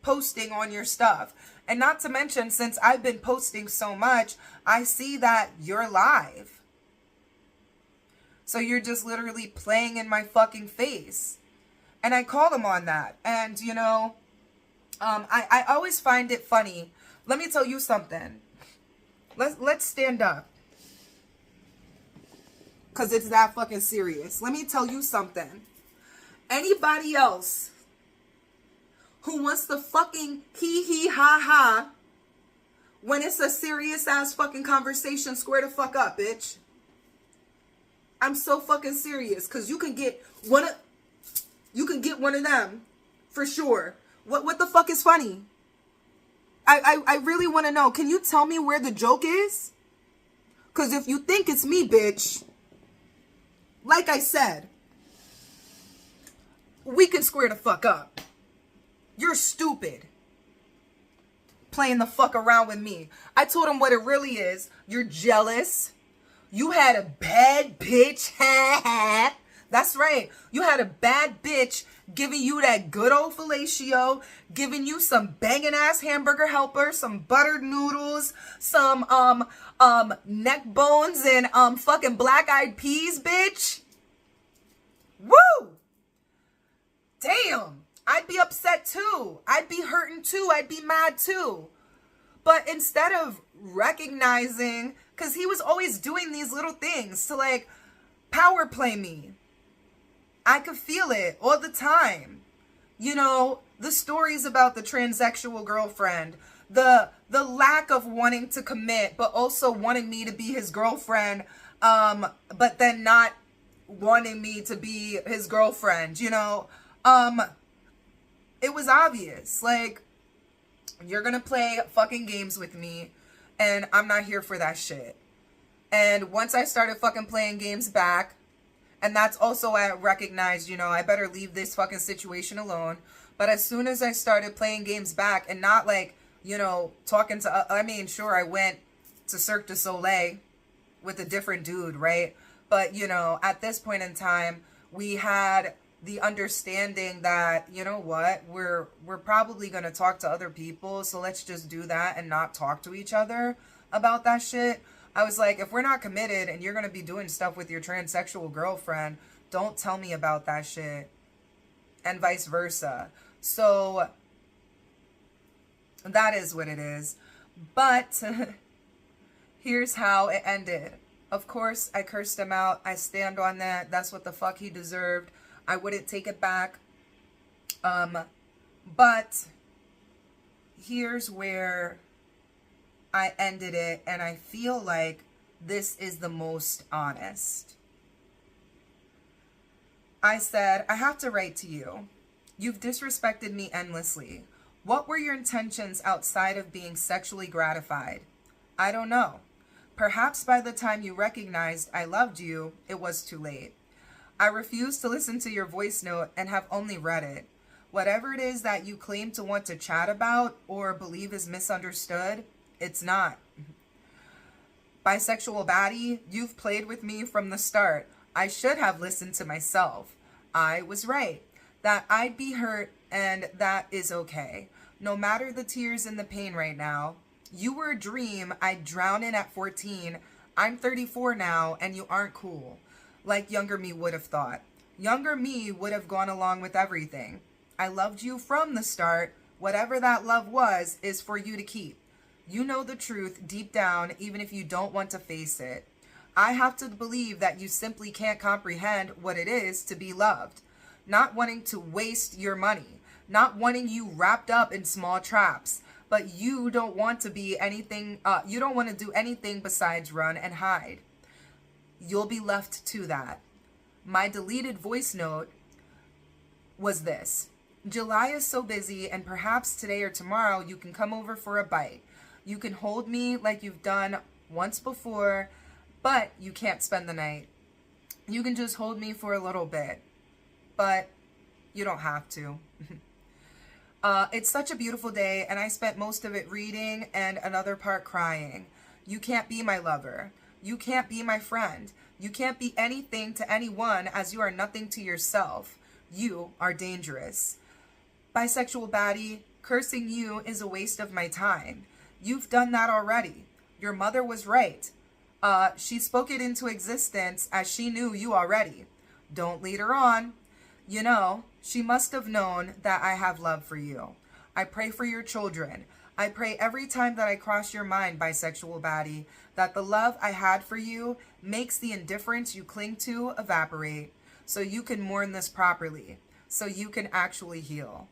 A: posting on your stuff. And not to mention, since I've been posting so much, I see that you're live. So you're just literally playing in my fucking face. And I call him on that. And, you know, I always find it funny. Let me tell you something. Let's stand up. Because it's that fucking serious. Let me tell you something. Anybody else who wants to fucking hee ha ha when it's a serious ass fucking conversation, square the fuck up, bitch. I'm so fucking serious, because you can get one of them for sure. What the fuck is funny? I really want to know. Can you tell me where the joke is? Because if you think it's me, bitch, like I said, we can square the fuck up. You're stupid. playing the fuck around with me. I told him what it really is. You're jealous. You had a bad bitch. That's right. You had a bad bitch giving you that good old fellatio, giving you some banging ass hamburger helper, some buttered noodles, some neck bones and fucking black eyed peas, bitch. Woo! Damn. I'd be upset too. I'd be hurting too. I'd be mad too. But instead of recognizing, because he was always doing these little things to like power play me. I could feel it all the time. You know, the stories about the transsexual girlfriend, the lack of wanting to commit, but also wanting me to be his girlfriend, but then not wanting me to be his girlfriend, you know. It was obvious. Like, you're gonna play fucking games with me, and I'm not here for that shit. And once I started fucking playing games back, and that's also why I recognized, you know, I better leave this fucking situation alone. But as soon as I started playing games back and not like, you know, talking to, I mean, sure, I went to Cirque du Soleil with a different dude, right? But, you know, at this point in time, we had the understanding that, you know what, we're probably going to talk to other people. So let's just do that and not talk to each other about that shit. I was like, if we're not committed and you're going to be doing stuff with your transsexual girlfriend, don't tell me about that shit. And vice versa. So that is what it is. But here's how it ended. Of course, I cursed him out. I stand on that. That's what the fuck he deserved. I wouldn't take it back. But here's where I ended it, and I feel like this is the most honest. I said, I have to write to you. You've disrespected me endlessly. What were your intentions outside of being sexually gratified? I don't know. Perhaps by the time you recognized I loved you, it was too late. I refuse to listen to your voice note and have only read it. Whatever it is that you claim to want to chat about or believe is misunderstood, it's not. Bisexual Baddie, you've played with me from the start. I should have listened to myself. I was right. That I'd be hurt, and that is okay. No matter the tears and the pain right now. You were a dream I'd drown in at 14. I'm 34 now, and you aren't cool. Like younger me would have thought. Younger me would have gone along with everything. I loved you from the start. Whatever that love was is for you to keep. You know the truth deep down, even if you don't want to face it. I have to believe that you simply can't comprehend what it is to be loved. Not wanting to waste your money. Not wanting you wrapped up in small traps. But you don't want to be anything, you don't want to do anything besides run and hide. You'll be left to that. My deleted voice note was this. July is so busy, and perhaps today or tomorrow you can come over for a bite. You can hold me like you've done once before, but you can't spend the night. You can just hold me for a little bit, but you don't have to. It's such a beautiful day, and I spent most of it reading and another part crying. You can't be my lover. You can't be my friend. You can't be anything to anyone, as you are nothing to yourself. You are dangerous. Bisexual Baddie, cursing you is a waste of my time. You've done that already. Your mother was right. She spoke it into existence as she knew you already. Don't lead her on. You know, she must have known that I have love for you. I pray for your children. I pray every time that I cross your mind, Bisexual Baddie, that the love I had for you makes the indifference you cling to evaporate, so you can mourn this properly, so you can actually heal.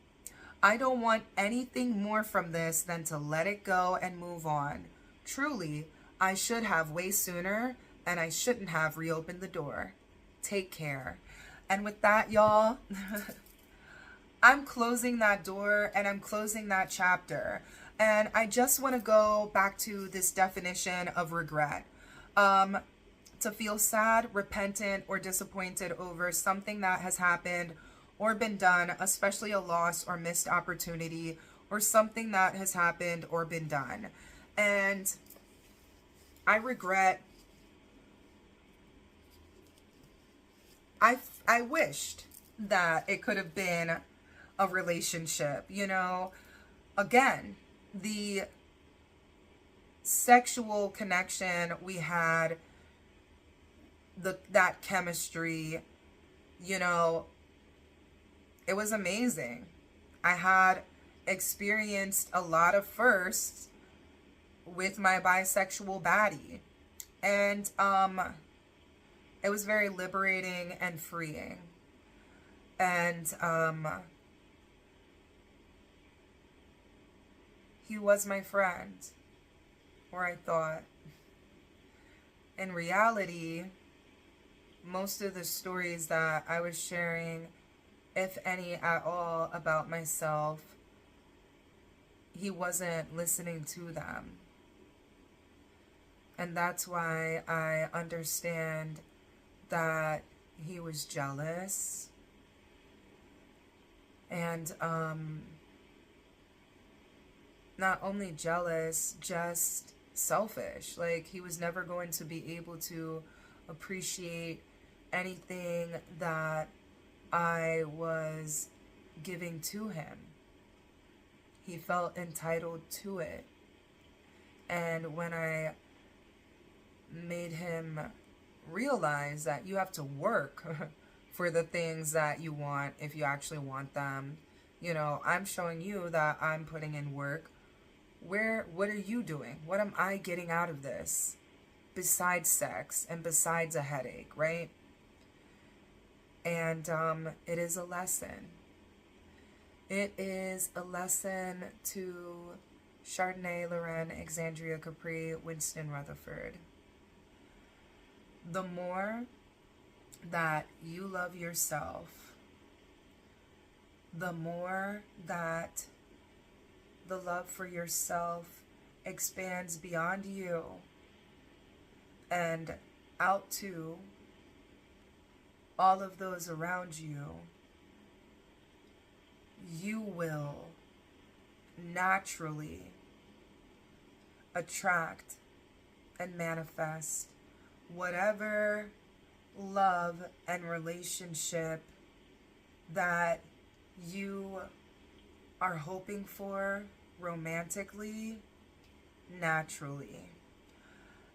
A: I don't want anything more from this than to let it go and move on. Truly, I should have way sooner, and I shouldn't have reopened the door. Take care. And with that, y'all, I'm closing that door and I'm closing that chapter. And I just want to go back to this definition of regret. To feel sad, repentant, or disappointed over something that has happened or been done, especially a loss or missed opportunity or something that has happened or been done. And I regret, I wished that it could have been a relationship, you know. Again, the sexual connection we had, that chemistry, you know, it was amazing. I had experienced a lot of firsts with my bisexual baddie, and it was very liberating and freeing. And he was my friend, or I thought. In reality, most of the stories that I was sharing, if any at all, about myself, he wasn't listening to them. And that's why I understand that he was jealous. And not only jealous, just selfish. Like, he was never going to be able to appreciate anything that I was giving to him. He felt entitled to it. And when I made him realize that you have to work for the things that you want, if you actually want them, you know, I'm showing you that I'm putting in work. What are you doing? What am I getting out of this? Besides sex and besides a headache, right? And it is a lesson. It is a lesson to Chardonnay, Loren, Exandria, Capri, Winston, Rutherford. The more that you love yourself, the more that the love for yourself expands beyond you and out to all of those around you, you will naturally attract and manifest whatever love and relationship that you are hoping for romantically, naturally.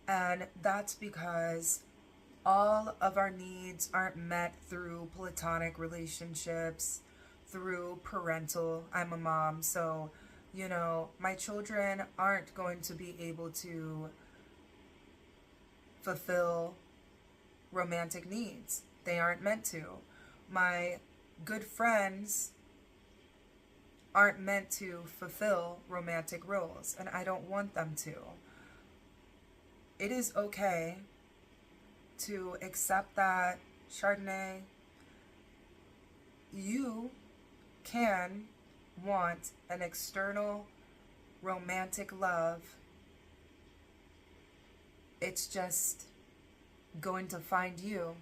A: And that's because all of our needs aren't met through platonic relationships, through parental. I'm a mom, so, you know, my children aren't going to be able to fulfill romantic needs. They aren't meant to. My good friends aren't meant to fulfill romantic roles, and I don't want them to. It is okay to accept that, Chardonnay, you can want an external romantic love. It's just going to find you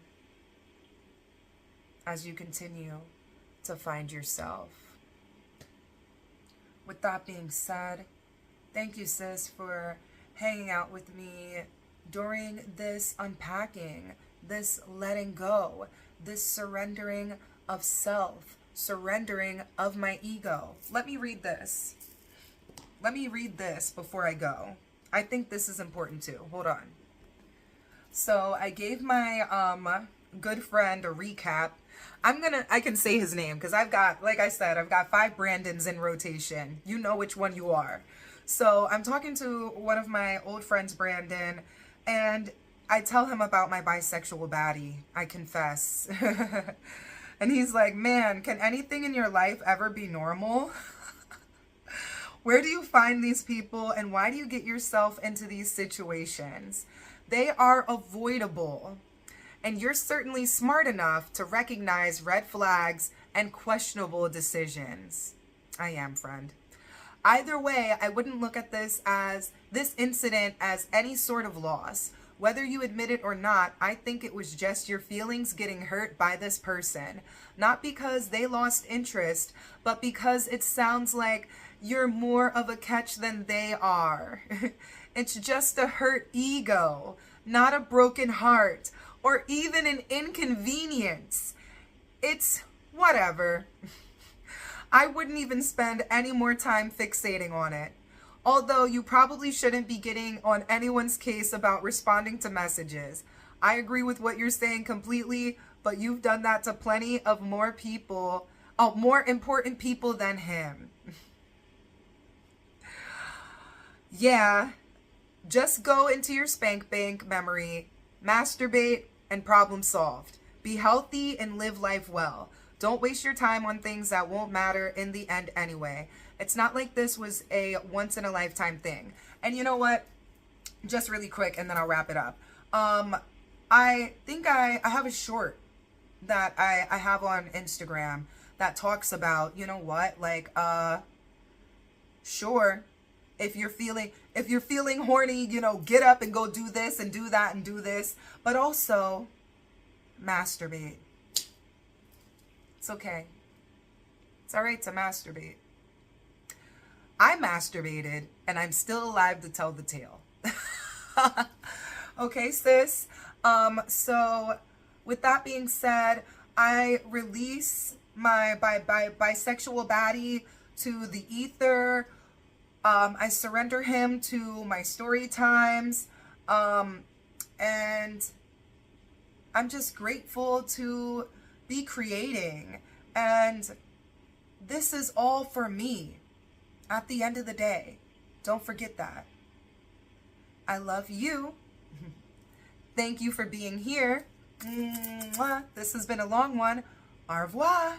A: as you continue to find yourself. With that being said, thank you, sis, for hanging out with me during this unpacking, this letting go, this surrendering of self, surrendering of my ego. Let me read this. Let me read this before I go. I think this is important too. Hold on. So I gave my good friend a recap. I can say his name because I've got, like I said, I've got 5 Brandons in rotation. You know which one you are. So I'm talking to one of my old friends, Brandon, and I tell him about my bisexual baddie. I confess. And he's like, man, can anything in your life ever be normal? Where do you find these people, and why do you get yourself into these situations? They are avoidable. And you're certainly smart enough to recognize red flags and questionable decisions. I am, friend. Either way, I wouldn't look at this incident as any sort of loss. Whether you admit it or not, I think it was just your feelings getting hurt by this person. Not because they lost interest, but because it sounds like you're more of a catch than they are. It's just a hurt ego, not a broken heart, or even an inconvenience. It's whatever. I wouldn't even spend any more time fixating on it. Although you probably shouldn't be getting on anyone's case about responding to messages. I agree with what you're saying completely, but you've done that to plenty of more people, more important people than him. Yeah, just go into your spank bank memory, masturbate, and problem solved. Be healthy and live life well. Don't waste your time on things that won't matter in the end anyway. It's not like this was a once in a lifetime thing. And you know what? Just really quick, and then I'll wrap it up. I think I have a short that I have on Instagram that talks about, you know what, like, sure, if you're feeling horny, you know, get up and go do this and do that and do this, but also masturbate. It's okay. It's all right to masturbate. I masturbated and I'm still alive to tell the tale. Okay, sis. So with that being said, I release my bisexual baddie to the ether. I surrender him to my story times. And I'm just grateful to be creating. And this is all for me at the end of the day. Don't forget that. I love you. Thank you for being here. Mwah. This has been a long one. Au revoir.